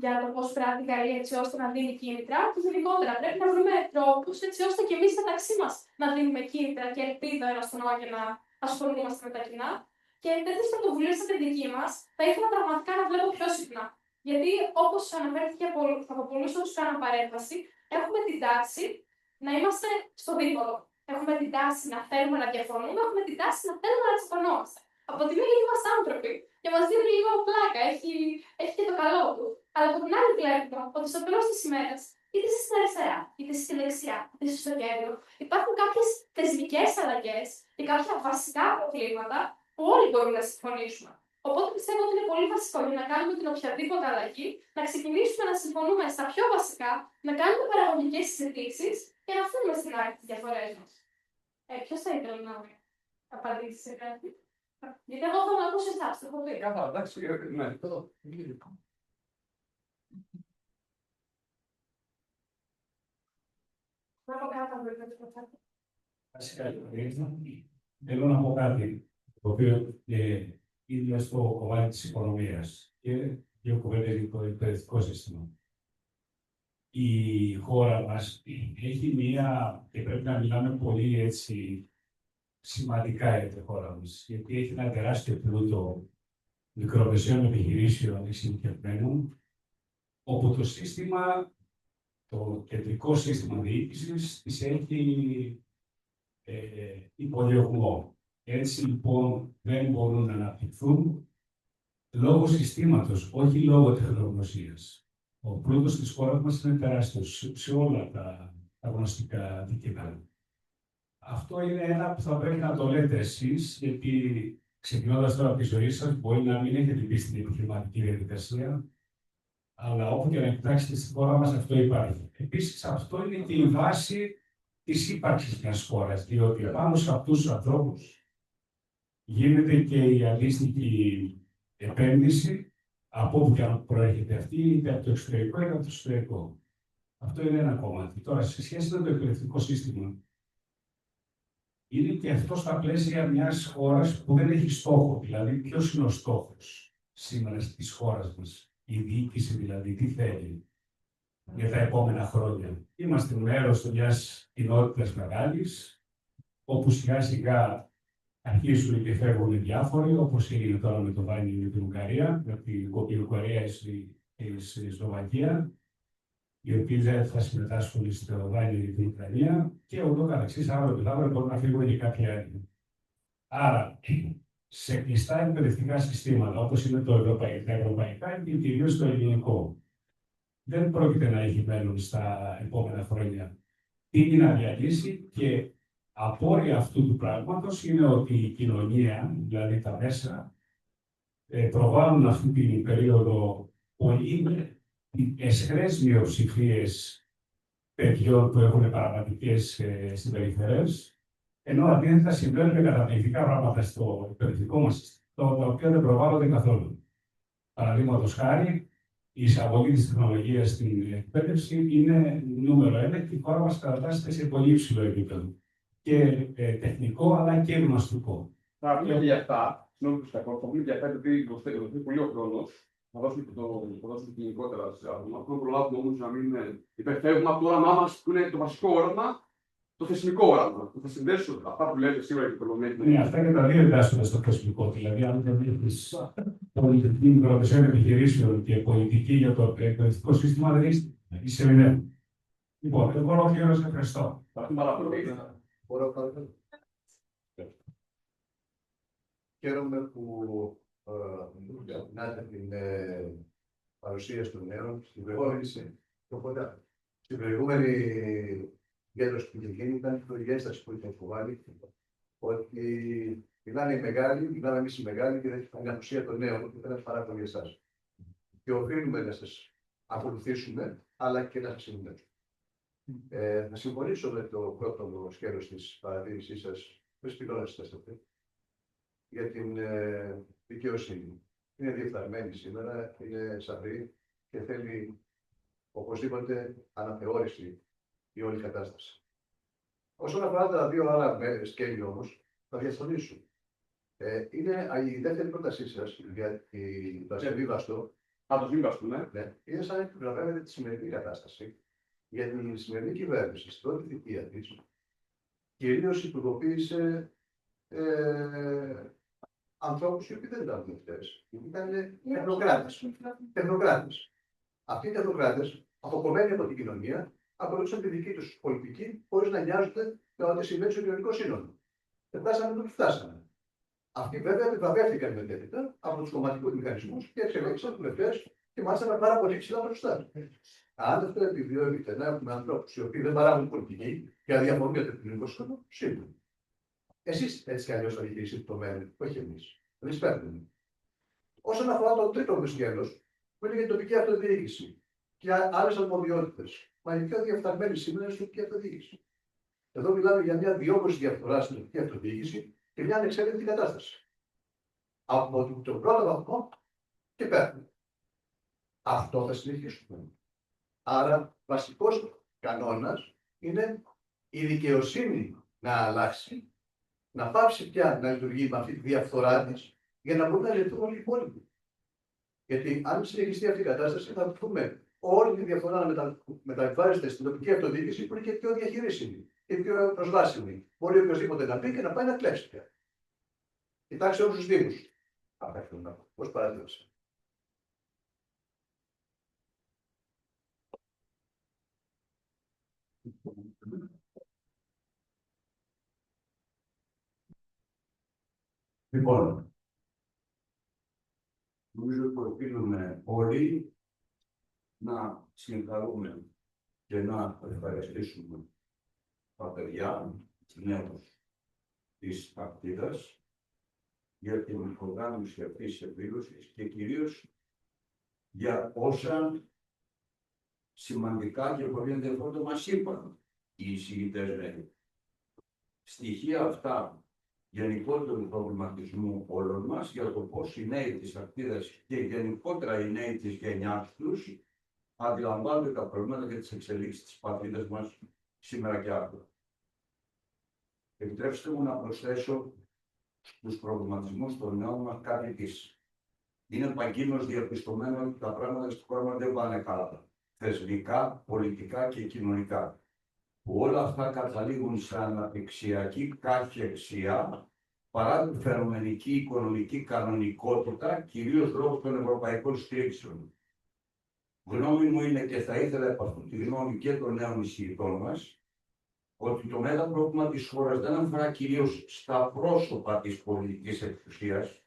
για το πώς πράττει η Γαλλία έτσι ώστε να δίνει κίνητρα και γενικότερα πρέπει να βρούμε τρόπους έτσι ώστε και εμείς μεταξύ μας να δίνουμε κίνητρα και ελπίδα ένα στον άλλο για να ασχολούμαστε με τα κοινά. Και τέτοιες πρωτοβουλίες σαν τη δική μας θα ήθελα πραγματικά να βλέπω πιο συχνά. Γιατί όπως αναφέρθηκε από πολλούς όσους κάναν παρέμβαση, έχουμε την τάση να είμαστε στο δίπολο. Έχουμε την τάση να θέλουμε να διαφωνούμε, έχουμε την τάση να θέλουμε να τσακωνόμαστε. Από τη μία είμαστε άνθρωποι και μας δίνει λίγο πλάκα, έχει και το καλό του. Αλλά από την άλλη βλέπουμε ότι στο τέλος της ημέρας, είτε στην αριστερά, είτε στη δεξιά, είτε στο κέντρο, υπάρχουν κάποιες θεσμικές αλλαγές και κάποια βασικά προβλήματα που όλοι μπορούμε να συμφωνήσουμε. Οπότε πιστεύω ότι είναι πολύ βασικό για να κάνουμε την οποιαδήποτε αλλαγή, να ξεκινήσουμε να συμφωνούμε στα πιο βασικά, να κάνουμε παραγωγικές συζητήσεις και να φύγουμε στην άκρη τις διαφορές μας. Ποιος θα ήθελε να απαντήσει σε κάτι? Γιατί εγώ θέλω να ακούσω εσάς, το έχω πει. Καλά, εντάξει, ναι. Να πω κάτι, αν μπορείτε να πω. Θέλω να πω κάτι, το οποίο είναι στο κομμάτι της οικονομίας και δύο κουβέντες για το εκπαιδευτικό σύστημα. Η χώρα μας έχει μία, και πρέπει να μιλάμε πολύ έτσι σημαντικά για τη χώρα μας, γιατί έχει ένα τεράστιο πλούτο μικρομεσαίων επιχειρήσεων εξειδικευμένων, όπου το σύστημα, το κεντρικό σύστημα διοίκησης, τις έχει υποδιωγμό. Έτσι λοιπόν δεν μπορούν να αναπτυχθούν λόγω συστήματος, όχι λόγω τεχνογνωσίας. Ο πλούτος της χώρας μας είναι τεράστιος σε όλα τα γνωστικά αντικείμενα. Αυτό είναι ένα που θα πρέπει να το λέτε εσείς, γιατί ξεκινώντας τώρα από τη ζωή σας, μπορεί να μην έχετε μπει στην επιχειρηματική διαδικασία, αλλά όπου και να κοιτάξετε στη χώρα μας, αυτό υπάρχει. Επίσης, αυτό είναι και η βάση της ύπαρξης μιας χώρας, διότι πάνω σε αυτούς τους ανθρώπους γίνεται και η αντίστοιχη επένδυση από όπου και αν προέρχεται αυτή, είτε από το εξωτερικό είτε από το εσωτερικό. Αυτό είναι ένα κομμάτι. Τώρα, σε σχέση με το εκπαιδευτικό σύστημα, είναι και αυτό στα πλαίσια μιας χώρας που δεν έχει στόχο. Δηλαδή, ποιος είναι ο στόχος σήμερα της χώρας μας, η διοίκηση δηλαδή, τι θέλει για τα επόμενα χρόνια. Είμαστε μέρος μιας κοινότητας μεγάλης, όπου σιγά σιγά αρχίζουν και φεύγουν διάφοροι, όπως έγινε τώρα με το Βάνι με την Ουγγαρία, με την Ουγγαρία στη Σλοβακία. οι οποίοι δεν θα συμμετάσχουν στο δάνειο για την Ουκρανία και ούτω καθεξής. Αύριο μεθαύριο μπορούν να φύγουν και κάποια άλλη. Άρα, σε κλειστά εκπαιδευτικά συστήματα, όπως είναι τα ευρωπαϊκά και κυρίως το ελληνικό, δεν πρόκειται να έχει μέλλον στα επόμενα χρόνια. Τι να διαλύσει και απόρρια αυτού του πράγματος είναι ότι η κοινωνία, δηλαδή τα μέσα, προβάλλουν αυτή την περίοδο πολύ αισχρές μειοψηφίες παιδιών που έχουν παραβατικές συμπεριφορές, ενώ αντίθετα συμβαίνουν καταπληκτικά πράγματα στο εκπαιδευτικό μας σύστημα, τα οποία δεν προβάλλονται καθόλου. Παραδείγματος χάρη, η εισαγωγή της τεχνολογίας στην εκπαίδευση είναι νούμερο 1 και η χώρα μας κατατάσσεται σε πολύ υψηλό επίπεδο. Και τεχνικό αλλά και γνωστικό. Θα πούμε και για αυτά, συγγνώμη θα πούμε για αυτά, επειδή δοθεί πολύ ο χρόνος. Θα δώσουμε το γενικότερα σε άτομα. Αυτό προλάβουμε όμως να μην υπερφεύγουμε από το όραμά μας, που είναι το βασικό όραμα, το θεσμικό όραμα. Θα συνδέσω αυτά που λέτε σήμερα και το κολομέτρη. Ναι, αυτά και τα δύο εντάσσονται στο θεσμικό. Δηλαδή, αν δεν έχεις πολιτική μικρομεσαίων επιχειρήσεων και πολιτική για το εκπαιδευτικό σύστημα, δεν είσαι μηδέν. Λοιπόν, εγώ ολοκλήρωσα. Ευχαριστώ. Χαίρομαι που ξεκινάτε την παρουσίαση των νέων στην προηγούμενη γέντρωση που είχε γίνει. Ήταν η διάσταση που είχε υποβάλει ότι μιλάνε οι μεγάλοι, μιλάμε εμείς οι μεγάλοι και δεν έχει απουσία των νέων που ήταν πάρα πολύ εσάς. Και οφείλουμε να σας ακολουθήσουμε, αλλά και να σας συνδέσουμε. Θα συμφωνήσω με το πρώτο σκέλος της παρατήρησής σας, τρεις πυλώνες θέσατε, για την δικαιοσύνη. Είναι διεφθαρμένη σήμερα, είναι σαφρή και θέλει οπωσδήποτε αναθεώρηση η όλη κατάσταση. Όσον αφορά τα δύο άλλα σκέλη όμως, θα διαφωνήσω. Είναι η δεύτερη πρότασή σας για το ασυμβίβαστο. Το σύμβαστο, ναι. Είναι σαν να επιβραβεύετε τη σημερινή κατάσταση. Για την σημερινή κυβέρνηση, στην πρώτη θητεία της, κυρίως υπουργοποίησε ανθρώπους οι οποίοι δεν ήταν βουλευτές. Ήταν τεχνοκράτες. Αυτοί οι τεχνοκράτες, αποκομμένοι από την κοινωνία, ακολούθησαν τη δική τους πολιτική, χωρίς να νοιάζονται με ό,τι συμβαίνει στο κοινωνικό σύνολο. Και φτάσαμε που φτάσαμε. Αυτοί βέβαια επιβραβεύτηκαν μετέπειτα από τους κομματικούς μηχανισμούς και εξελέξαν βουλευτές και μάλιστα με πάρα πολύ ψηλά ποσοστά. Αν αυτό επιβιώνεται να έχουμε ανθρώπους οι οποίοι δεν παράγουν πολιτική και αδιαφορούν για το κοινωνικό σύνολο, σίγουρα. Εσείς έτσι κι αλλιώς θα διαχειριστείτε το μέλλον, όχι εμείς. Εμείς παίρνουμε. Όσον αφορά το τρίτο μου σκέλος, που είναι για την τοπική αυτοδιοίκηση και άλλες αρμοδιότητες. Μα η πιο διαφθαρμένη σήμερα είναι η τοπική αυτοδιοίκηση. Εδώ μιλάμε για μια διόγκωση διαφθορά στην τοπική αυτοδιοίκηση και μια ανεξέλεγκτη κατάσταση. Από τον πρώτο βαθμό και πέρα. Αυτό θα συνεχίσουμε. Άρα, βασικός κανόνας είναι η δικαιοσύνη να αλλάξει, να πάψει πια να λειτουργεί με αυτή τη διαφθορά της, για να μπορούν να λειτουργούν όλοι οι υπόλοιποι. Γιατί αν συνεχιστεί αυτή η κατάσταση, θα πούμε όλη τη διαφθορά να μεταβιβάζεται στην τοπική αυτοδιοίκηση που είναι και πιο διαχειρίσιμη και πιο προσβάσιμη. Μπορεί οποιοδήποτε να πει και να πάει να κλέψει πια. Κοιτάξτε όλους τους Δήμους. Αυτά θέλω να πω. Πώς παρατήρησα. Λοιπόν, νομίζω ότι οφείλουμε όλοι να συγχαρούμε και να ευχαριστήσουμε τα παιδιά, τους νέους της Ακτίδας για την οργάνωση αυτής της εκδήλωσης και κυρίως για όσα σημαντικά και πολύ ενδιαφέροντα μας είπαν οι εισηγητές νέοι. Στοιχεία αυτά γενικότερου προβληματισμού όλων μας για το πώς οι νέοι της Ακτίδας και γενικότερα οι νέοι της γενιάς τους αντιλαμβάνονται τα προβλήματα και τις εξελίξεις της πατρίδας μας σήμερα και αύριο. Επιτρέψτε μου να προσθέσω στους προβληματισμούς των νέων μας κάτι της. Είναι παγκόσμιος διαπιστωμένο ότι τα πράγματα στη χώρα μας δεν πάνε καλά. Θεσμικά, πολιτικά και κοινωνικά. Που όλα αυτά καταλήγουν σε αναπτυξιακή καχυεξία παρά τη φαινομενική οικονομική κανονικότητα, κυρίως λόγω των ευρωπαϊκών στήριξεων. Γνώμη μου είναι, και θα ήθελα από αυτή τη γνώμη και των νέων εισηγητών μας, ότι το μεγάλο πρόβλημα της χώρας δεν αφορά κυρίως στα πρόσωπα της πολιτικής εξουσίας,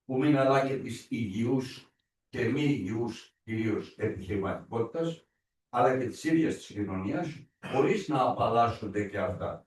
που μην αλλά και της υγιούς και μη υγιούς κυρίως επιχειρηματικότητας, αλλά και της ίδιας της κοινωνίας, χωρίς να απαλλάσσονται και αυτά.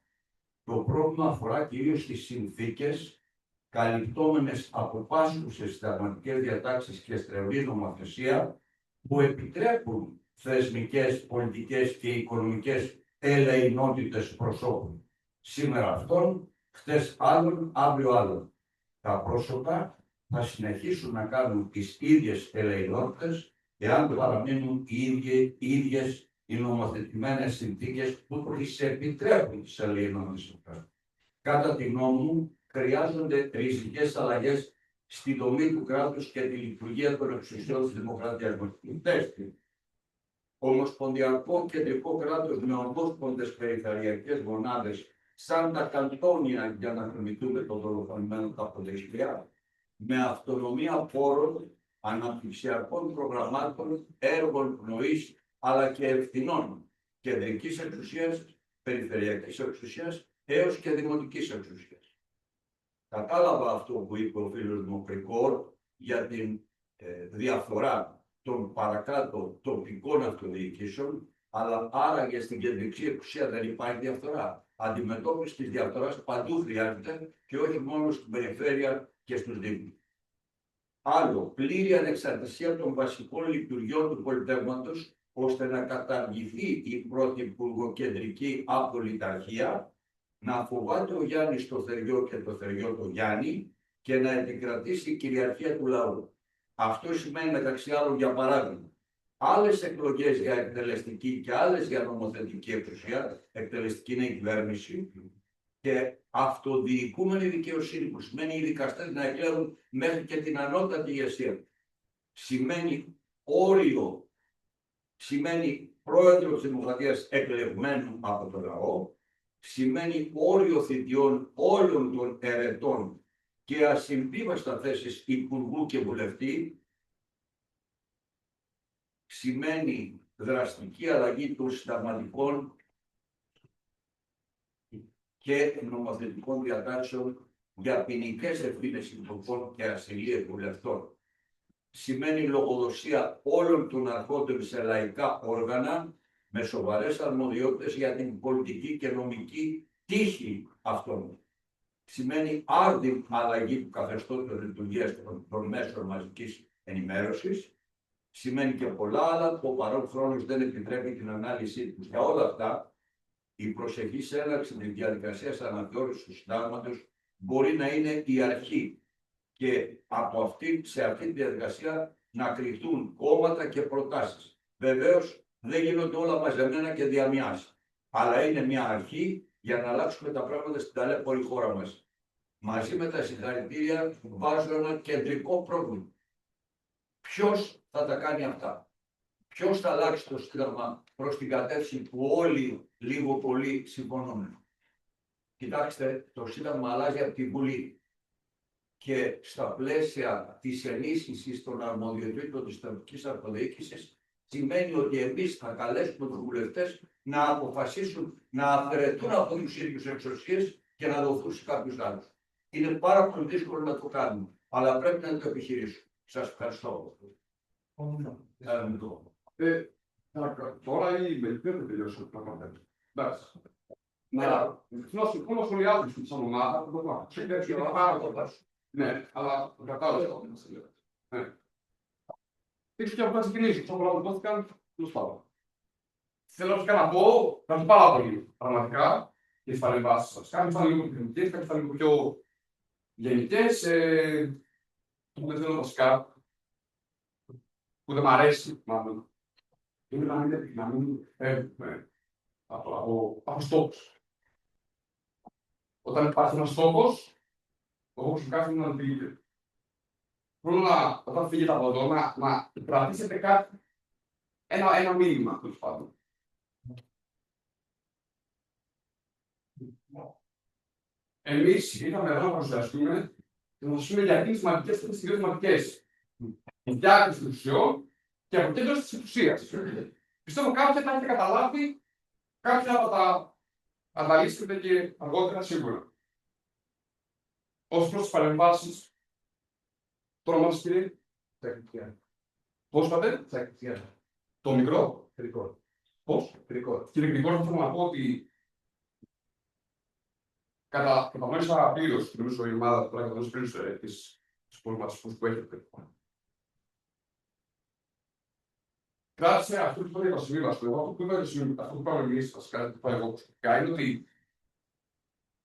Το πρόβλημα αφορά κυρίως τις συνθήκες, καλυπτόμενες από πάσχουσες συνταγματικές διατάξεις και στρεβλή νομοθεσία, που επιτρέπουν θεσμικές, πολιτικές και οικονομικές ελεηνότητες προσώπων. Σήμερα αυτών, χτες άλλων, αύριο άλλων. Τα πρόσωπα θα συνεχίσουν να κάνουν τις ίδιες ελεηνότητες, εάν παραμείνουν οι ίδιες οι νομοθετημένες συνθήκες που τις επιτρέπουν τις ελεηνότητες. Κατά τη γνώμη μου, χρειάζονται ριζικές αλλαγές στη δομή του κράτους και τη λειτουργία των εξουσιών της δημοκρατίας μας. Ομοσπονδιακό κεντρικό κράτος με ομόσπονδες περιφερειακές μονάδες, σαν τα καντόνια για να θυμηθούμε τον δολοφονημένο Καποδιστριά, με αυτονομία πόρων, αναπτυξιακών προγραμμάτων, έργων πνοής, αλλά και ευθυνών κεντρικής εξουσίας, περιφερειακής εξουσίας, έως και δημοτικής εξουσίας. Κατάλαβα αυτό που είπε ο φίλος μου Κρικόρ για την διαφορά των παρακάτω τοπικών αυτοδιοικήσεων, αλλά άραγε στην κεντρική εξουσία δεν υπάρχει διαφθορά. Αντιμετώπιση της διαφθοράς παντού χρειάζεται και όχι μόνο στην περιφέρεια και στους δήμους. Άλλο, πλήρη ανεξαρτησία των βασικών λειτουργιών του πολιτεύματος, ώστε να καταργηθεί η πρωθυπουργοκεντρική απολυταρχία, να φοβάται ο Γιάννης το Θεριό και το Θεριό το Γιάννη και να επικρατήσει η κυριαρχία του λαού. Αυτό σημαίνει μεταξύ άλλων, για παράδειγμα, άλλες εκλογές για εκτελεστική και άλλες για νομοθετική εξουσία, εκτελεστική είναι η κυβέρνηση, και αυτοδιοικούμενη δικαιοσύνη, που σημαίνει οι δικαστές να εκλέγουν μέχρι και την ανώτατη ηγεσία. Σημαίνει όριο, σημαίνει πρόεδρο της Δημοκρατίας εκλεγμένου από το λαό, σημαίνει όριο θητιών όλων των ερετών και ασυμβίβαστα θέσεις υπουργού και βουλευτή, σημαίνει δραστική αλλαγή των συνταγματικών και νομοθετικών διατάξεων για ποινικές ευθύνες υπουργών και ασυλίες βουλευτών. Σημαίνει λογοδοσία όλων των αρχόντων σε λαϊκά όργανα με σοβαρές αρμοδιότητες για την πολιτική και νομική τύχη αυτών. Σημαίνει άρδιν αλλαγή του καθεστώτος λειτουργίας των μέσων μαζικής ενημέρωσης. Σημαίνει και πολλά άλλα που ο παρόν χρόνος δεν επιτρέπει την ανάλυση τους. Για όλα αυτά, η προσεχής έναρξη της διαδικασίας αναθεώρησης του συντάγματος μπορεί να είναι η αρχή και σε αυτή τη διαδικασία να κρυφτούν κόμματα και προτάσεις. Βεβαίως, δεν γίνονται όλα μαζεμένα και διαμοιάς, αλλά είναι μια αρχή για να αλλάξουμε τα πράγματα στην ταλέπορη χώρα μας. Μαζί με τα συγχαρητήρια βάζω ένα κεντρικό πρόβλημα. Ποιος θα τα κάνει αυτά? Ποιος θα αλλάξει το Σύνταγμα προς την κατεύθυνση που όλοι λίγο πολύ συμφωνούμε? Κοιτάξτε, το Σύνταγμα αλλάζει από τη Βουλή και στα πλαίσια της ενίσχυσης των αρμοδιοτήτων της τοπικής αυτοδιοίκησης σημαίνει ότι εμείς θα καλέσουμε τους βουλευτές να αποφασίσουν να αφαιρεθούν από τους ίδιους εξουσίες και να δοθούν σε κάποιους άλλους. Είναι πάρα πολύ δύσκολο να το κάνουμε, αλλά πρέπει να το επιχειρήσουμε. Σας ευχαριστώ. Τώρα η Μελιτέ δεν τελειώσει το πράγμα. Εντάξει. Να συμφωνώ σχολιάζω σαν ομάδα, το πράγμα. Είναι πάρα πολλά. Ναι, αλλά το κατάλαβα. Ίσως και από να ξεκινήσω, σαν πολλά που δόθηκαν, τέλος πάντων. Θέλω να πω, θα πω πάρα πολύ πραγματικά για τις παρεμβάσεις σας. Κάποιες ήταν λίγο πιο γενικές, κάποιες ήταν λίγο πιο γενικές. Το που δεν θέλω βασικά, που δεν μ' αρέσει, μάλλον, είναι να μην φεύγουμε από στόχους. Όταν υπάρχει ένας στόχος, ο στόχος του κάθε είναι να αντιλείται. Θέλω να, όταν φύγετε από εδώ, να κρατήσετε κάτι, ένα μήνυμα, τέλος πάντων. Εμείς ήρθαμε εδώ να παρουσιαστούμε και να σας πούμε γιατί τις σημαντικές και τις σημαντικές. Η διάκριση των ουσιών και αποκέντρωση της εξουσίας. Πιστεύω κάποια τα έχετε καταλάβει, κάποια θα τα αναλύσετε και αργότερα σίγουρα. Ως προς τις παρεμβάσεις, το όνομα σας κύριε. Πώς είπατε? Το μικρό. Πώς? Κύριε Γρηγόρη, θέλω να πω ότι κατανόησα πλήρως, νομίζω η ομάδα τώρα κατανόησε πλήρως τις προβληματισμούς που έχετε. Κράτησε αυτό που είπατε για το συμβίβαστο. Εγώ αυτό που είπαμε εμείς, βασικά, το εγώ προσωπικά, είναι ότι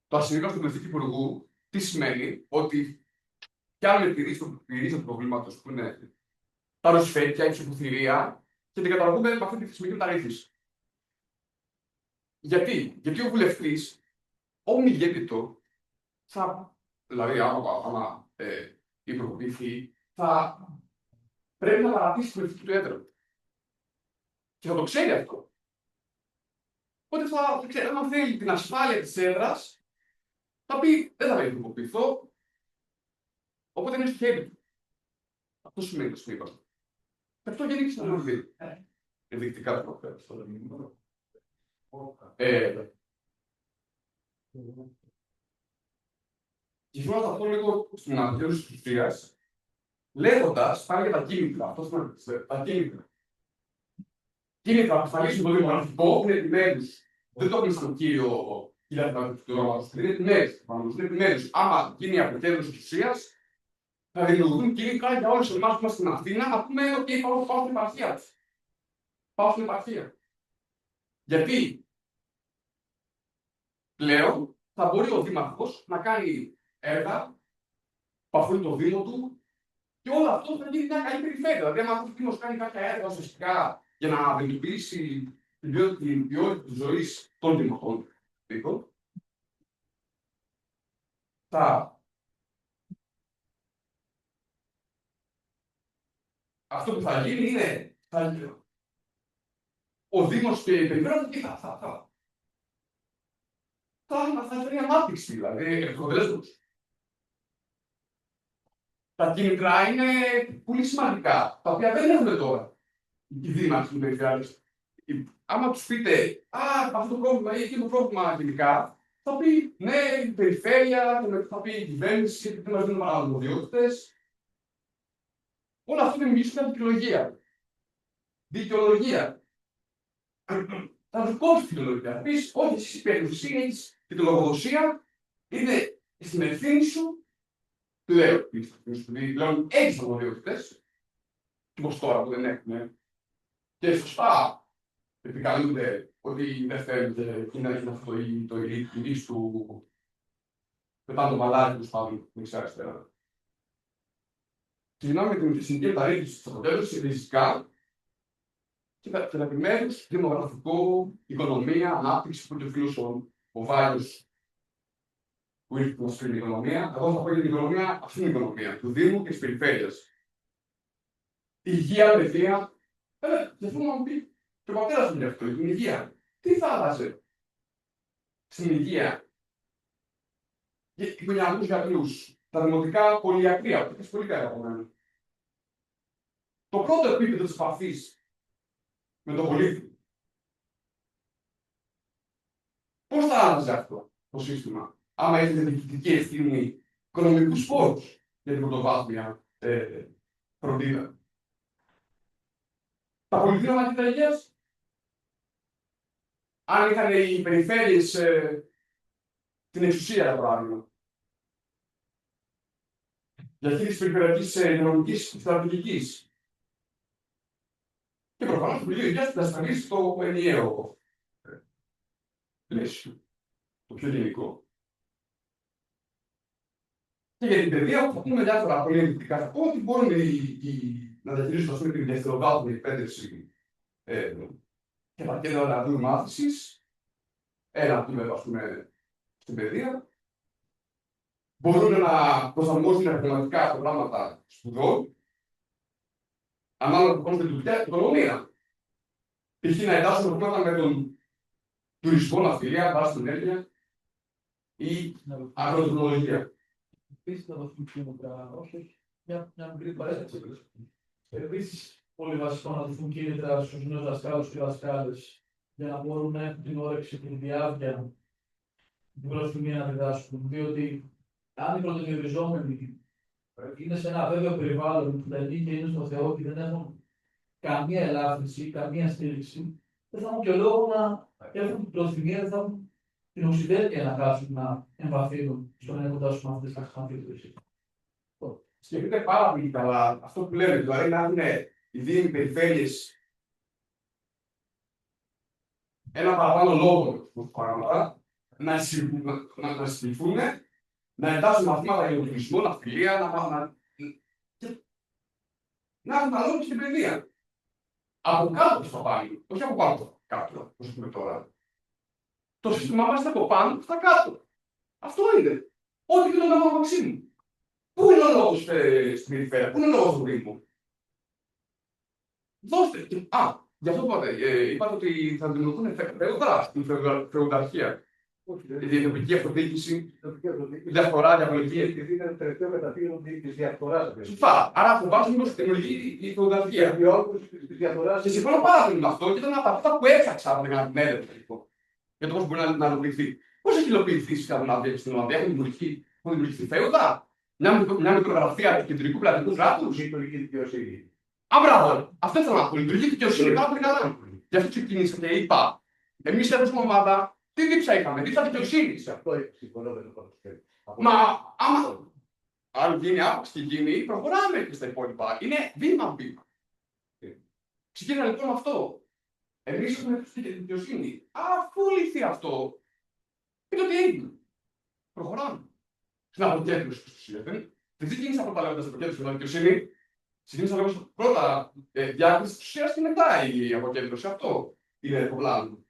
το ασυμβίβαστο του Εθνικού Υπουργού τι σημαίνει, ότι πιάνουμε τη ρίζα του προβλήματος που είναι τα ρουσφέτια, η ψηφοθυρία και την καταλαβούμε με αυτή τη θεσμική μεταρρύθμιση. Γιατί ο βουλευτής, ομιγέτητο, δηλαδή άμα υπουργοποιηθεί, θα πρέπει να παρατήσει την πολιτική του έδρα. Και θα το ξέρει αυτό. Οπότε θα ξέρει, αν θέλει την ασφάλεια της έδρας, θα πει δεν θα υπουργοποιηθώ, οπότε είναι στο χέρι του. Αυτό σημαίνει το συμβίβαστο. Και αυτό γίνεται στην Ανορδία. Ενδεικτικά το προφέρω. Και θέλω να σταθώ λίγο στην ανακοίνωση της ουσίας, λέγοντας πάλι για τα κίνητρα. Αυτό σημαίνει τα κίνητρα. Κίνητρα που θα λύσουν το δημογραφικό, είναι επιμέρους. Δεν το έχουμε σαν κύριο του όνοματος. Είναι επιμέρους. Άμα γίνει η αποκέντρωση της ουσίας, θα δημιουργούν κίνητρα για όλους εμάς που είμαστε στην Αθήνα να πούμε ότι πάω στην επαρχία. Πάω στην επαρχία. Γιατί πλέον θα μπορεί ο δήμαρχος να κάνει έργα που αφορούν το δήμο του και όλο αυτό θα γίνει μια καλή περιφέρεια. Δηλαδή, αν ο δήμος κάνει κάποια έργα ουσιαστικά για να βελτιώσει την ποιότητα της ζωής των δημοτών, αυτό που θα γίνει είναι ο Δήμος και η περιφέρεια θα φέρει ανάπτυξη, δηλαδή εκτελέσματος. Τα κίνητρα είναι πολύ σημαντικά, τα οποία δεν έχουμε τώρα οι δήμαρχοι των περιφερειών. Άμα τους πείτε, αυτό το πρόβλημα ή εκείνο το πρόβλημα γενικά, θα πει ναι, η περιφέρεια, θα πει η κυβέρνηση, γιατί δεν μας δίνουν αρμοδιότητες. Όλα αυτά είναι μια δικαιολογία. Δικαιολογία. Θα του κόψει τη δικαιολογία. Θα πεις, όχι, εσύ υπερουσία, έχεις τη λογοδοσία, είναι στην ευθύνη σου. Πλέον έχεις αρμοδιότητες, όπως τώρα που δεν έχουμε. Και σωστά επικαλούνται ότι δεν θέλουν και να έχει αυτό το ηλίθι του πετάνε το μαλάκι τους πάνω δεξιά-αριστερά. Ξεκινάμε με την θεσμική μεταρρύθμιση της αποτέλεσης, ριζικά και τα επιμέρους, δημογραφικό, οικονομία, ανάπτυξη, που είναι ο Βάιος που ήρθε να στην οικονομία. Εγώ θα πω για την οικονομία, αυτή είναι η οικονομία του Δήμου και της περιφέρειας. Η υγεία, παιδεία, και αυτό να μου πει και ο πατέρας μου γι' αυτό, την υγεία. Τι θα άλλαζε στην υγεία? Για οικογενειακούς γιατρούς, τα δημοτικά πολυιατρία, που είναι πολύ καλά από μένα. Το πρώτο επίπεδο της επαφής με τον πολίτη. Πώς θα άλλαζε αυτό το σύστημα, άμα έχετε διοικητική ευθύνη, οικονομικούς πόρους για την πρωτοβάθμια φροντίδα? Τα πολυδύναμα κέντρα υγείας, αν είχαν οι περιφέρειες την εξουσία, για παράδειγμα, διαχείριση περιφερειακής υγειονομικής και στρατηγικής. Και προφανώς το Υπουργείο Υγείας θα σταματήσει το ενιαίο πλαίσιο, το πιο γενικό. Και για την παιδεία, θα πούμε διάφορα πολύ ενδεικτικά. Θα πω ότι μπορούν να διαχειρίσουν την δευτεροβάθμια εκπαίδευση και τα κέντρα ραδίου μάθησης. Ένα τμήμα, ας πούμε, στην παιδεία. Μπορούν να προσαρμόζουν επαγγελματικά προγράμματα σπουδών, ανάλογα με την οικονομία. Π.χ. να εντάσσουν προγράμματα με τον τουρισμό, ναυτιλία, βάση ενέργεια ή αγροτεχνολογία. Επίσης, να δώσουμε κίνητρα, όχι μια μικρή παρέσταση. Επίσης, πολύ βασικό να δοθούν κίνητρα στους νέους δασκάλους και δασκάλες για να μπορούν να έχουν την όρεξη και τη διάβια την προθυμία να διδάσκουν. Διότι αν οι πρωτοδιοριζόμενοι είναι σε ένα βέβαιο περιβάλλον που τα ενίκια είναι στο Θεό και δεν έχουν καμία ελάφρυνση, καμία στήριξη, δεν θα έχουν και λόγο να έχουν την προθυμία, δεν θα έχουν την οξυδέρκεια να κάτσουν να εμβαθύνουν στο να εκοντάσουν αυτές τις αμφίβολες. Σκεφτείτε πάρα πολύ καλά αυτό που λέμε, δηλαδή να έχουν οι δήμοι περιφέρειες ένα παραπάνω λόγο στους πράγματα, να συλληφθούν, να εντάσσουν μαθήματα για τον τουρισμό, ναυτιλία, να έχουν τα λόγια στην παιδεία. Από κάτω προς τα πάνω, όχι από πάνω προς κάτω, όπως πούμε τώρα. Το σύστημα μας από πάνω προς τα κάτω. Αυτό είναι. Ό,τι και το μέγα Μαξίμου. Πού είναι ο λόγος στην περιφέρεια, πού είναι ο λόγος του Δήμου. Δώστε. Γι' αυτό είπατε ότι θα δημιουργούν φεουδά στην φεουδαρχία. Η διαιτητική αυτοδιοίκηση, η διαφθορά, διαβολική. Επειδή είναι το τελευταίο καταφύγιο τη διαφθορά. Σωστά. Άρα φοβάσαι μήπως δημιουργεί η φεουδαρχία. Και συμφωνώ πάρα πολύ με αυτό και ήταν από αυτά που έφτιαξα για να την έρευνα. Για το πώς μπορεί να υλοποιηθεί. Πώς έχει υλοποιηθεί η Σκανδιναβία στην Ολλανδία, έχουν δημιουργηθεί φέουδα. Μια μικρογραφία του κεντρικού πλατικού κράτου. Λειτουργική δικαιοσύνη. Μπράβο! Αυτό ήθελα να πω. Λειτουργική δικαιοσύνη πάρα πολύ καλά. Γι' αυτό ξεκίνησα και είπα, εμείς έχουμε ομάδα, τι δίψα είχαμε, δίψα δικαιοσύνη. Αυτό συμφωνώ με το πρώτο. Μα άμα αν γίνει άποψη και γίνει, προχωράμε και στα υπόλοιπα. Είναι βήμα-βήμα. Ξεκίνησα λοιπόν αυτό. Εμείς έχουμε τη δικαιοσύνη. Αφού λυθεί αυτό, πείτε τι έγινε. Προχωράμε. Στην αποκέντρωση τη ουσία. Δεν ξεκίνησα πρώτα λέγοντα αποκέντρωση στην δικαιοσύνη. Ξεκίνησα λέγοντα πρώτα διάκριση τη ουσία και μετά η αποκέντρωση. Αυτό είναι το πλάνο.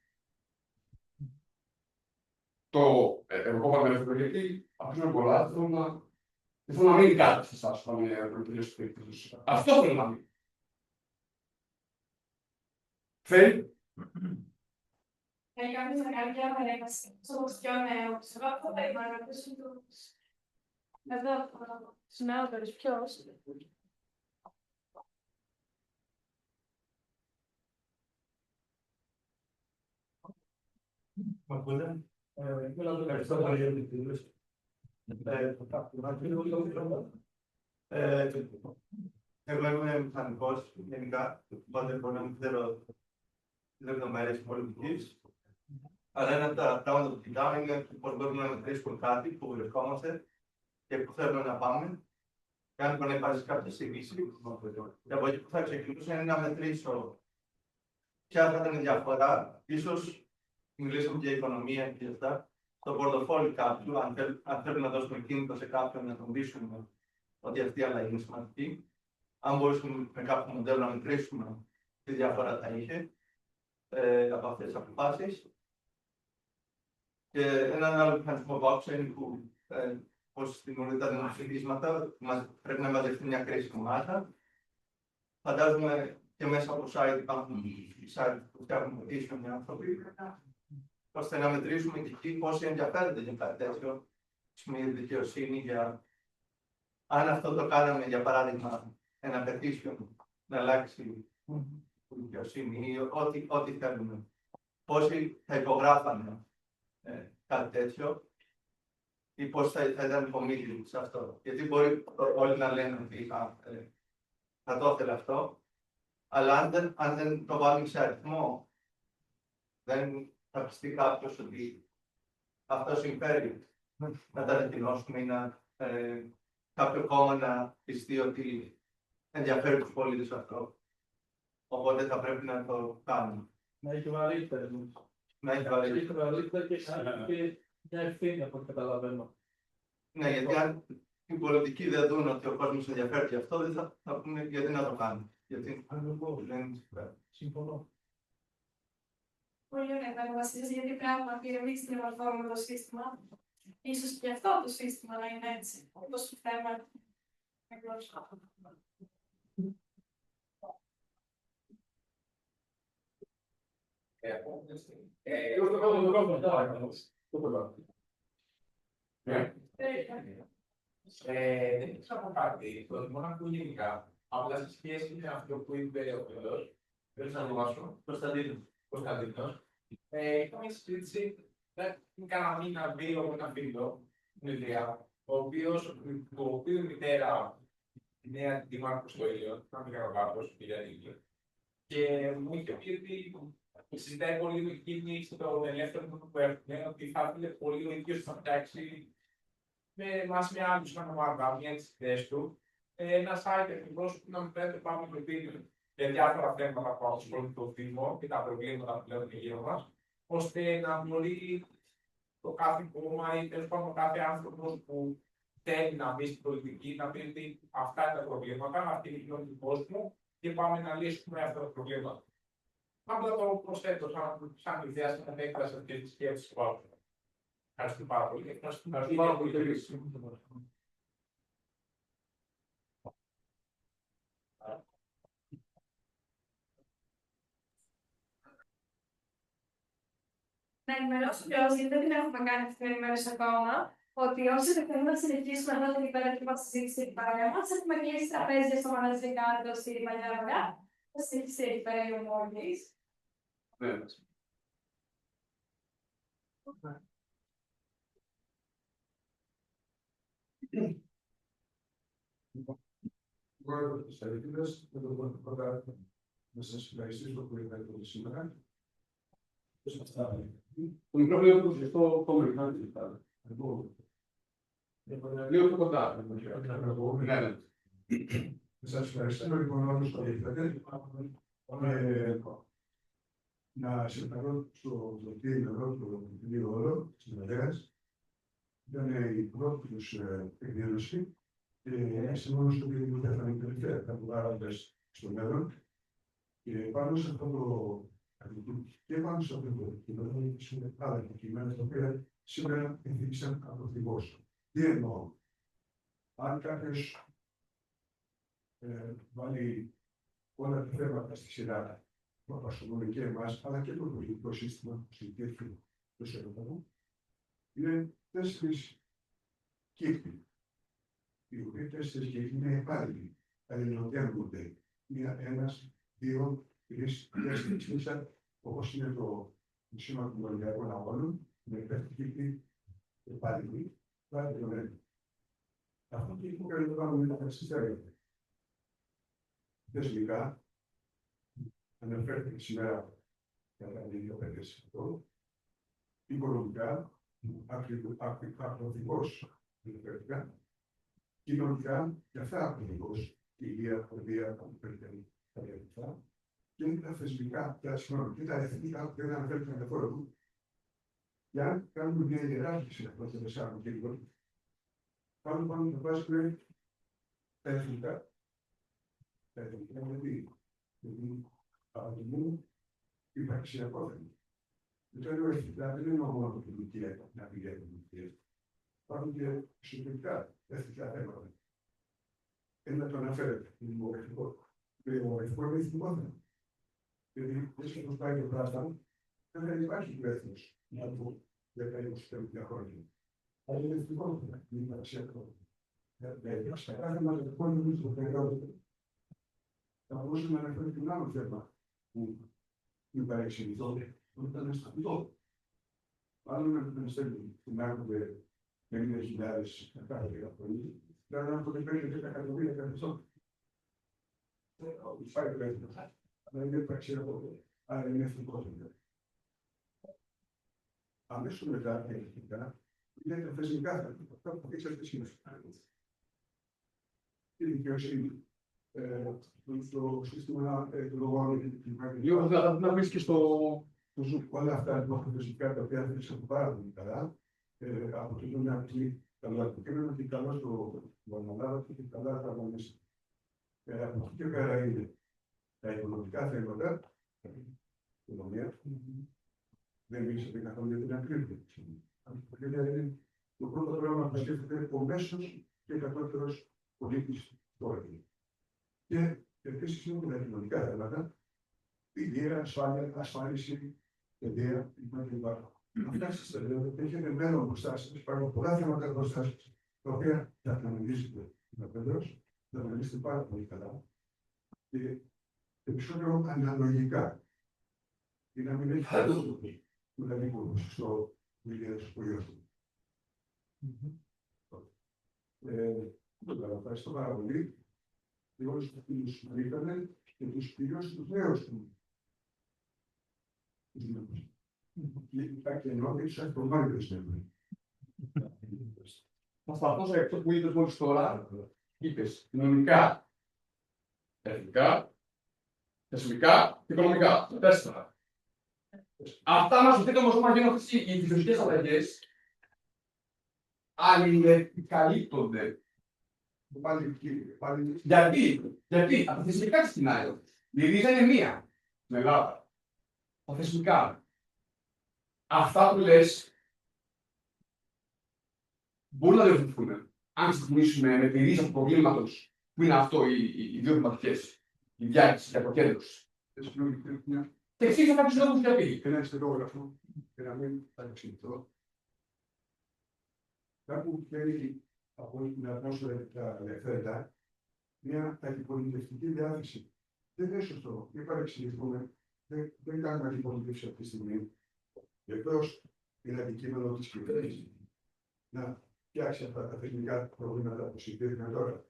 Το εγώ παραμένω γιατί αφήνω πολλά. Θέλω να μείνει κάτι σε εσά όταν τελειώσει το τελείωση. Αυτό θέλω να μείνει. Θέλει. Έχει κάποιος να κάνει μια παρέμβαση στο πιο νέο. Εγώ θα περιμένω να ρωτήσω τους... Εδώ, τους νεότερους, ποιος. Μ' ακούτε? Ευχαριστώ πολύ για την τηλεόραση. Εγώ είμαι μηχανικός γενικά, οπότε μπορεί να μην ξέρω τις λεπτομέρειες πολιτικής. Αλλά ένα από τα πράγματα που κοιτάμε είναι πώς μπορούμε να μετρήσουμε κάτι που βρισκόμαστε και που θέλουμε να πάμε. Και αν μπορεί να υπάρχει κάποια σύγκριση, και από εκεί που θα ξεκινήσω είναι να μετρήσω ποια θα ήταν η διαφορά. Ίσως μιλήσουμε για οικονομία και αυτά. Στο πορτοφόλι κάποιου, αν θέλουμε να δώσουμε κίνητο σε κάποιον να τον πείσουμε ότι αυτή η αλλαγή είναι σημαντική. Αν μπορούσαμε με κάποιο μοντέλο να μετρήσουμε τι διαφορά θα είχε από αυτές τις αποφάσεις. Και έναν άλλο μηχανισμό που άκουσα είναι πώς δημιουργούνται τα δημοψηφίσματα, πρέπει να μαζευτεί μια κρίσιμη μάζα. Φαντάζομαι και μέσα από site υπάρχουν site που φτιάχνουν petition οι άνθρωποι, ώστε να μετρήσουμε και εκεί πόσοι ενδιαφέρονται για κάτι τέτοιο, η δικαιοσύνη για... Αν αυτό το κάναμε, για παράδειγμα, ένα petition να αλλάξει η δικαιοσύνη ή ό,τι θέλουμε, πόσοι θα υπογράφανε κάτι τέτοιο ή πώς θα ήταν υπομήθυνοι σε αυτό. Γιατί μπορεί όλοι να λένε ότι θα το ήθελα αυτό, αλλά αν δεν το βάλουμε σε αριθμό, δεν θα πιστεί κάποιος ότι αυτό συμφέρει να τα ανακοινώσουμε ή να κάποιο κόμμα να πιστεί ότι ενδιαφέρει τους πολίτες αυτό. Οπότε θα πρέπει να το κάνουμε. Να έχει βαρύτερα. Να έχει βαρύτερα και μια ευθύνη από ό,τι καταλαβαίνω. Ναι, γιατί αν οι πολιτικοί δεν δουν ότι ο κόσμος ενδιαφέρει γι' αυτό, δεν θα πούνε γιατί να το κάνουν. Γιατί δεν συμφωνώ. Πολύ ωραία τα βασίζεις, γιατί πράγματι εμείς διαμορφώνουμε το σύστημα. Ίσως και αυτό το σύστημα να είναι έτσι, όπως το θέμα γλώσσα. Δεν ξέρω από κάτι. Το Μονακό γενικά Απλά σε σχέση με αυτό που είπε ο Θεός, δεν θα ονομάσω, Κωνσταντίνος. Είχαμε συζήτηση, δεν κάνα μήνα, 2 με ένα φίλο, την Ηλία, ο οποίος η μητέρα νέα δήμαρχος στο Ήλιο, να μην κάνω λάθος, κυρία Νίκη, και μου είχε πει ότι συζητάει πολύ με εκείνη στο ελεύθερο που έρχεται, ότι θα ήθελε πολύ ο ίδιος να φτιάξει με εμάς με άλλους να ομάδα, μια τις ιδέες του, ένα site ακριβώς που να μην πρέπει πάνω στο βίντεο για διάφορα θέματα που ασχολούνται το Δήμο και τα προβλήματα που λέμε γύρω μας, ώστε να μπορεί το κάθε κόμμα ή τέλος πάντων κάθε άνθρωπος που θέλει να μπει στην πολιτική να πει ότι αυτά είναι τα προβλήματα, αυτή είναι η κοινωνική του κόσμου και πάμε να λύσουμε αυτά τα προβλήματα. Απλά το προσθέτω σαν ιδέα στην επέκταση αυτή τη σκέψη που έχω. Ευχαριστώ πάρα πολύ. Ευχαριστώ πάρα πολύ. Να ενημερώσω κιόλας, γιατί δεν την έχουμε κάνει αυτή την ενημέρωση ακόμα, ότι όσοι θέλουν να συνεχίσουμε εδώ την υπερακτήμα συζήτηση στην παρέα μας, έχουμε κλείσει τραπέζια στο μαγαζί κάτω στη Παλιά Αγορά. Θα συνεχίσει εκεί πέρα η ομόλυτη. Πρόεδρο της Αίτητας, με τον πρώτα να σας ευχαριστήσω που ήρθατε εδώ σήμερα. Το μικρόφωνο είναι στο κόμμα, λίγο πιο κοντά. Σας ευχαριστώ λοιπόν όλους που ήρθατε. Να συμπαρώ στο δελτίο εδώ, το βιβλίο όλο της Μαδέρας. Ήταν η πρώτη τους εκδήλωση. Είσαι μόνο στο βιβλίο που θα είναι τελευταία, θα βγάλοντας στο μέλλον. Και πάνω σε αυτό το και πάνω σε αυτό το κείμενο, είναι άλλα κείμενα τα οποία σήμερα ενθύμισαν ακριβώς. Τι εννοώ. Αν κάποιος βάλει όλα τα θέματα στη σειρά που απασχολούν και εμάς, αλλά και το πολιτικό σύστημα που συζητήθηκε τόσο εδώ, είναι 4 κύκλοι. Οι οποίοι 4 κύκλοι είναι επάλληλοι, αλληλογέννονται. Ένας, 2, 3, 4, όπως είναι το σήμα των Ολυμπιακών Αγώνων, με 5 κύκλοι επάλληλοι, παραδειγμένοι. Αυτό και που περιλαμβάνουν είναι τα εξής. Θεσμικά, αναφέρθηκε σήμερα κατά 2-5%. Οικονομικά, ακροδικώς αναφέρθηκα. Κοινωνικά, και αυτά ακροδικώς, υγεία, παιδεία, τα διαδικασία. Και τα θεσμικά, και τα εθνικά, που δεν αναφέρθηκαν καθόλου. Και αν κάνουμε μια ιεράρχηση από τα 4 κύκλων, πάνω να βάζουμε τα εθνικά. Τα εθνικά γιατί απαντούν υπαρξιακό θέμα. Το λέω εθνικά δεν είναι μόνο την ηλικία να πηγαίνουν. Υπάρχουν και εσωτερικά εθνικά θέματα. Ένα το αναφέρεται, το δημογραφικό. Το δημογραφικό είναι εθνικό θέμα. Δηλαδή, έτσι όπως πάει το πράγμα, δεν υπάρχει υπεύθυνος να πω 10-20 χρόνια. Αλλά είναι εθνικό θέμα, είναι υπαρξιακό. Σε κάθε μαζικό είναι στο περιόδο. Θα μπορούσαμε να αναφέρουμε και ένα άλλο θέμα που είναι παρεξηγητό, που ήταν σταθμικό. Άλλο να τον στέλνουν την άκρη 50.000 κάθε καθόλου, δηλαδή να αποτελεί 10 εκατομμύρια καθόλου. Υπάρχει το έθνο, αλλά είναι υπαρξιακό, άρα είναι εθνικό θέμα. Αμέσως μετά, technικά, είναι τα θεσμικά θέματα, αυτά που έχει αρχίσει η δικαιοσύνη. Στο σύστημα εκλογών. Λίγο θα μπει και στο Zoom. Όλα αυτά λοιπόν φυσικά τα οποία θέλησαν πάρα πολύ καλά. Αποτελούν μια αρχή καλά του κείμενου και καλά στο Βαναλάδα και καλά τα αγωνίστα. Από εκεί και πέρα είναι τα οικονομικά θέματα. Οικονομία. Δεν μίλησατε καθόλου για την ακρίβεια. Είναι το πρώτο πράγμα που σκέφτεται ο μέσος και κατώτερος πολίτης τώρα. Και επίσης είναι και τα κοινωνικά θέματα, υγεία, ασφάλιση, παιδεία, κλπ. Αυτά σας τα λέω, έχετε μέλλον μπροστά σας, υπάρχουν πολλά θέματα μπροστά σας, τα οποία θα τα αναλύσετε με πέντρος, θα τα αναλύσετε πάρα πολύ καλά. και περισσότερο αναλογικά. Ή να μην έχει τόσο δηλαδή ποσοστό δουλειάς που γιορτή. Ευχαριστώ πάρα πολύ. Και όλους τους που ήρθανε και τους κυρίως τους νέους του. Και ενώπιες ακροβάριδες νέους. Θα σταθώ σε αυτό που είπες μόλις τώρα. Είπες κοινωνικά, εθνικά, θεσμικά και οικονομικά. 4. Αυτά μας δείτε όμως όταν γίνουν αυτές οι φυσιολογικές αλλαγές, αλληλεπικαλύπτονται. Γιατί από τα θεσμικά ξεκινάει. Η ρίζα είναι μία στην Ελλάδα. Τα θεσμικά. Αυτά που λες μπορούν να διορθωθούν αν ξεκινήσουμε με τη ρίζα του προβλήματος που είναι αυτό, οι δύο θεματικές, η διάκριση και η αποκέντρωση. Και εξήγησα κάποιους λόγους γιατί. Ένα ιστογράφο, για να μην παρεξηγηθώ. Κάπου θέλει από την ατμόσφαιρα τα ελευθερία μια αντιπολιτευτική διάθεση. Δεν είναι σωστό. Μην παρεξηγηθούμε. Δεν κάνουμε αντιπολίτευση αυτή τη στιγμή. Βεβαίως είναι αντικείμενο της κυβέρνησης να φτιάξει αυτά τα θεσμικά προβλήματα που συζητήθηκαν τώρα.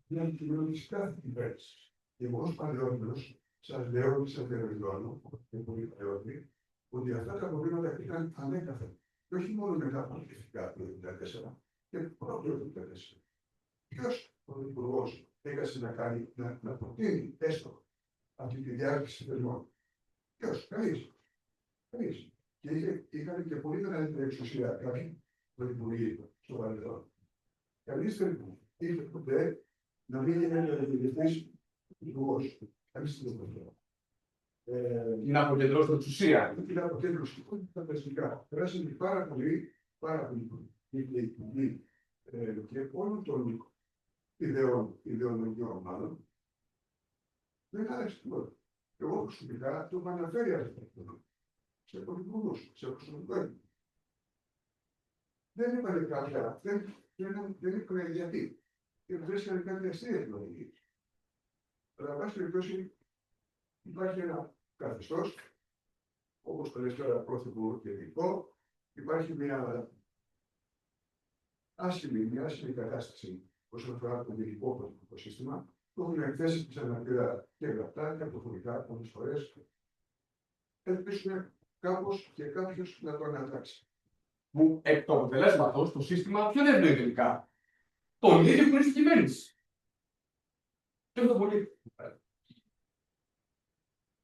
Είναι αντικείμενο της κάθε κυβέρνησης. Και εγώ ως παλαιότερος σας λέω και σας διαβεβαιώνω, είναι πολύ παλαιότεροι, ότι αυτά τα προβλήματα ήταν ανέκαθεν. Και όχι μόνο μετά από τα πολιτικά του 2004, και πρώτο του 2004. Ποιος ο Υπουργός έκασε να προτείνει έστω αυτή τη διάρκεια θεσμών? Ποιος? Κανείς. Και είχαν και πολύ μεγαλύτερη εξουσία κάποιοι πρωθυπουργοί στο παρελθόν. Κανείς δεν ήρθε ποτέ να μην είναι διοικητής υπουργός. Κανείς δεν ήρθε. Είναι αποκεντρώσει την εξουσία. Είναι αποκέντρωση. Τα θεσμικά. Περάσανε πάρα πολύ και όλων των ιδεολογικών ομάδων δεν άλλαξε τίποτα. Εγώ προσωπικά το έχω αναφέρει αυτό. Σε πρωθυπουργούς, σε προσωπικό έργο. Δεν είπανε κάποια, δεν είπανε γιατί. Και βρίσκανε κάποια αστεία επιλογή. Αλλά, εν πάση περιπτώσει, υπάρχει ένα καθεστώς, όπως το λες τώρα πρωθυπουργό και ειδικό, υπάρχει μια άσχημη κατάσταση όσον αφορά το ειδικό πολιτικό σύστημα, που έχουν εκθέσει της αναπηρά και γραπτά και προφορικά πολλές φορές. Ελπίσουμε κάπως και κάποιος να το ανατάξει. Που εκ του αποτελέσματος το σύστημα ποιο δεν ευνοεί τελικά? Τον ίδιο που είναι στην κυβέρνηση. Και αυτό πολύ.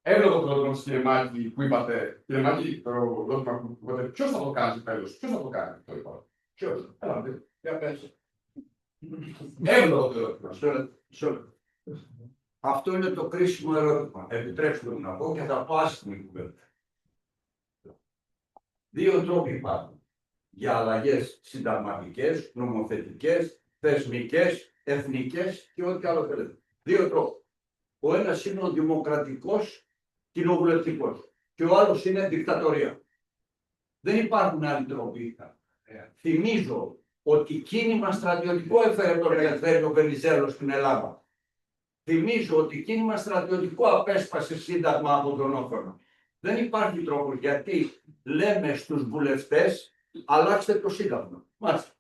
Εύλογο το ερώτημα της κύριε Μάκη που είπατε, κύριε Μάκη, το ερώτημα που είπατε, ποιος θα το κάνει στο τέλος, ποιος θα το κάνει, το είπα. Ποιος? Έλατε, για πες. Εύλογο το ερώτημα. Αυτό είναι το κρίσιμο ερώτημα. Επιτρέψτε μου να πω και θα πω άσχημη κουβέντα. Δύο τρόποι υπάρχουν για αλλαγές συνταγματικές, νομοθετικές, θεσμικές, εθνικές και ό,τι άλλο θέλετε. Δύο τρόποι. Ο ένας είναι ο δημοκρατικός, κοινοβουλευτικός και ο άλλος είναι δικτατορία. Δεν υπάρχουν άλλοι τρόποι. Θυμίζω ότι κίνημα στρατιωτικό έφερε τον Ελευθέριο Βενιζέλο στην Ελλάδα. Θυμίζω ότι κίνημα στρατιωτικό απέσπασε σύνταγμα από τον Όθωνα. Δεν υπάρχει τρόπο γιατί λέμε στους βουλευτές αλλάξτε το σύνταγμα. Μάλιστα.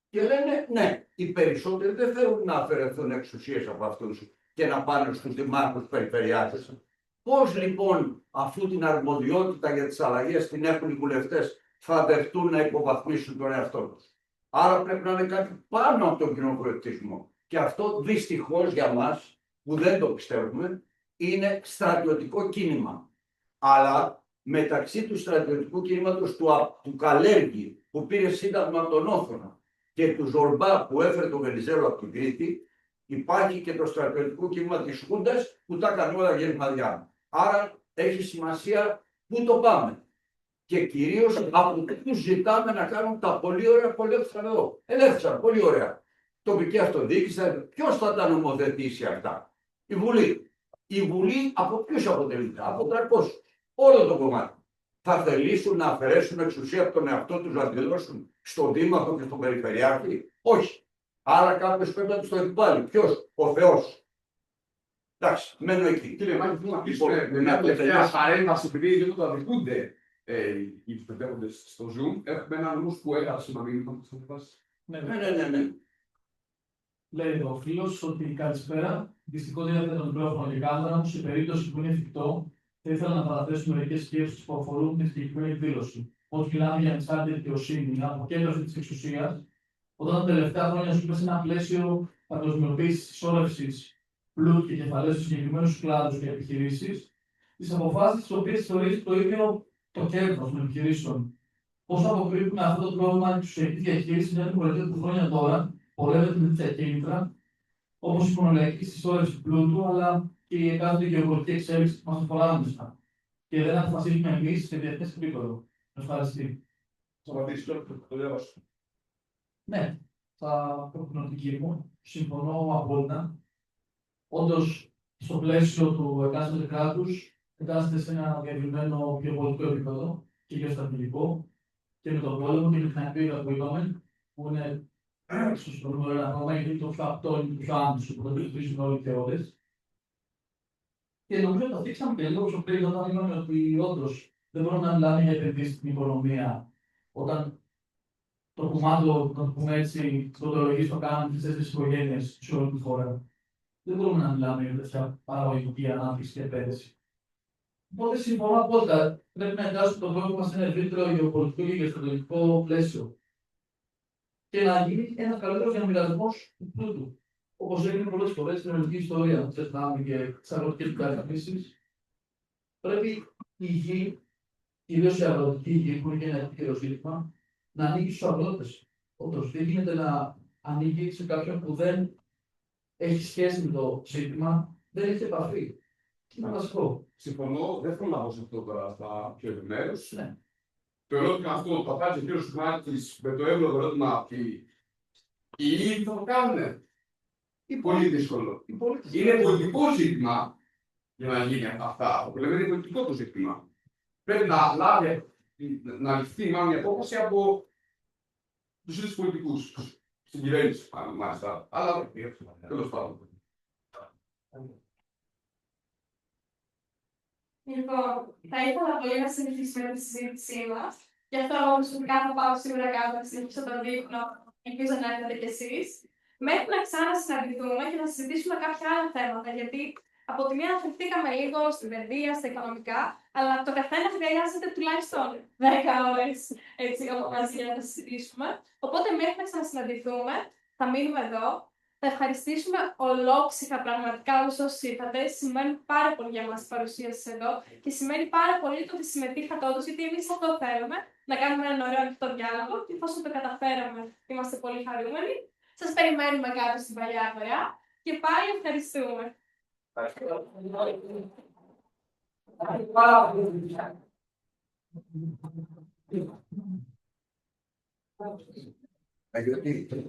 Και λένε ναι, οι περισσότεροι δεν θέλουν να αφαιρεθούν εξουσίες από αυτούς και να πάνε στους δημάρχους περιφερειάτες. Πώς λοιπόν αφού την αρμοδιότητα για τις αλλαγές την έχουν οι βουλευτές θα δεχτούν να υποβαθμίσουν τον εαυτό τους? Άρα πρέπει να είναι κάτι πάνω από τον κοινοβουλευτισμό. Και αυτό δυστυχώς για μας που δεν το πιστεύουμε είναι στρατιωτικό κίνημα. Αλλά μεταξύ του στρατιωτικού κίνηματος του Καλέργη που πήρε σύνταγμα από τον Όθωνα και του Ζορμπά που έφερε τον Βενιζέλο από την Κρήτη, υπάρχει και το στρατιωτικό κίνημα της Χούντας που τα έκανε όλα γερμαδιά. Άρα έχει σημασία πού το πάμε. Και κυρίως από τους ζητάμε να κάνουν τα πολύ ωραία που ελέγχθησαν εδώ. Ελέγχθησαν πολύ ωραία. Τοπική αυτοδιοίκηση, ποιος θα τα νομοθετήσει αυτά? Η Βουλή. Η Βουλή από ποιους αποτελείται? Από 300. Όλο το κομμάτι. Θα θελήσουν να αφαιρέσουν εξουσία από τον εαυτό τους να τη δώσουν στον Δήμαρχο και στον Περιφερειάρχη? Όχι. Άρα κάποιος πρέπει να τους το επιβάλλει. Ποιος? Ο Θεός. Εντάξει, μένω εκεί. Κύριε Μάκη, θέλω να Λοιπόν, κλείσουμε με μια τελευταία παρέμβαση, επειδή λίγο το αδικούνται οι συμμετέχοντες στο Zoom. Έχουμε έναν όμως που έγραψε να μην θα σας Ναι. Λέει ο φίλος ότι καλησπέρα. Δυστυχώς δεν έδωσε το μικρόφωνο και κάμερα μου. Σε περίπτωση που είναι εφικτό, θα ήθελα να παραθέσω μερικές σκέψεις που αφορούν την συγκεκριμένη εκδήλωση. Όταν μιλάμε για ανεξάρτητη δικαιοσύνη, αποκέντρωση της εξουσίας, όταν τα τελευταία χρόνια ζούμε σε ένα πλαίσιο παγκοσμιοποίησης, συσσόρευσης πλούτου και κεφαλαίου σε συγκεκριμένους κλάδους και επιχειρήσεις, τις αποφάσεις τις οποίες θεωρεί το ίδιο το κέρδος των επιχειρήσεων. Πώς αποκρύπτουμε αυτό το πρόβλημα τη εξουσιακή διαχείριση μια δημοκρατία που χρόνια τώρα πολέμεται με τέτοια κίνητρα, όπως η μονολαϊκή συσσόρευση πλούτου, αλλά και η εκάστοτε γεωπολιτική εξέλιξη που μας αφορά άμεσα. Και δεν αποφασίζουμε εμείς σε διεθνές επίπεδο. Ευχαριστή. Θα απαντήσω το διάβασα. Ναι, θα πω την οπτική μου. Συμφωνώ απόλυτα. Όντως, στο πλαίσιο του εκάστοτε κράτους, εντάσσεται σε ένα διαβημένο γεωπολιτικό επίπεδο και γεωστρατηγικό και με τον πόλεμο και με την ακρίβεια που είπαμε, που είναι ίσως το νούμερο ένα ακόμα, γιατί το πιο αυτό είναι το πιο άμεσο που αντιμετωπίζουν όλοι και όλες. Και νομίζω το θίξαμε και λίγο πιο πριν όταν είπαμε ότι όντως δεν μπορούμε να μιλάμε για επενδύσεις στην οικονομία όταν το κουμάντο, να το πούμε έτσι, το οδολογής το κάνουν τις 4 οικογένειες σε όλη τη χώρα. Δεν μπορούμε να μιλάμε για τέτοια παραγωγική ανάπτυξη και επένδυση. Οπότε συμφωνώ απόλυτα. Πρέπει να εντάσσουμε το πρόβλημα σε ένα ευρύτερο γεωπολιτικό και γεωστρατηγικό πλαίσιο. Και να γίνει ένα καλύτερο διαμοιρασμό του πλούτου. Όπως έγινε πολλές φορές στην ελληνική ιστορία, με τις Νάμι και τις αγροτικές μεταρρυθμίσεις, πρέπει η γη, κυρίως η αγροτική γη, που είναι και ένα επίκαιρο ζήτημα, να ανήκει στους αγρότες. Όντως, δεν γίνεται να ανήκει σε κάποιον που δεν έχει σχέση με το ζήτημα, δεν έχει επαφή. Είναι βασικό. Συμφωνώ, δεν θέλω να πω σε αυτό τώρα στα πιο επιμέρους. Ναι. Το ερώτημα αυτό το θα ο κ. Σουμάκης με το εύλογο ερώτημα ότι οι ίδιοι θα το κάνουν. Πολύ δύσκολο. Είναι πολιτικό ζήτημα για να γίνει αυτά. Το λέμε είναι πολιτικό το ζήτημα. Πρέπει να ληφθεί μάλλον η απόφαση από τους ίδιους πολιτικούς. Στην κυβέρνηση, μάλιστα. Αλλά τέλος πάντων. Λοιπόν, θα ήθελα πολύ να συνεχίσουμε τη συζήτησή μας. Γι' αυτό εγώ προσωπικά θα πάω σίγουρα κάτω να συνεχίσω τον δείπνο. Ελπίζω να έρθετε κι εσείς. Μέχρι να ξανασυναντηθούμε και να συζητήσουμε κάποια άλλα θέματα. Γιατί από τη μία αναφερθήκαμε λίγο στην παιδεία, στα οικονομικά, αλλά το καθένα χρειάζεται τουλάχιστον 10 ώρες μαζί για να τα συζητήσουμε. Οπότε μέχρι να ξανασυναντηθούμε, θα μείνουμε εδώ. Θα ευχαριστήσουμε ολόψυχα πραγματικά όλους όσοι ήρθατε. Σημαίνει πάρα πολύ για μας η παρουσία σας εδώ και σημαίνει πάρα πολύ το ότι συμμετείχατε όντως, γιατί εμείς αυτό θέλουμε, να κάνουμε έναν ωραίο ανοιχτό διάλογο και εφόσον το καταφέραμε, είμαστε πολύ χαρούμενοι. Σας περιμένουμε κάτω στην Παλιά Αγορά και πάλι ευχαριστούμε. Ευχαριστώ.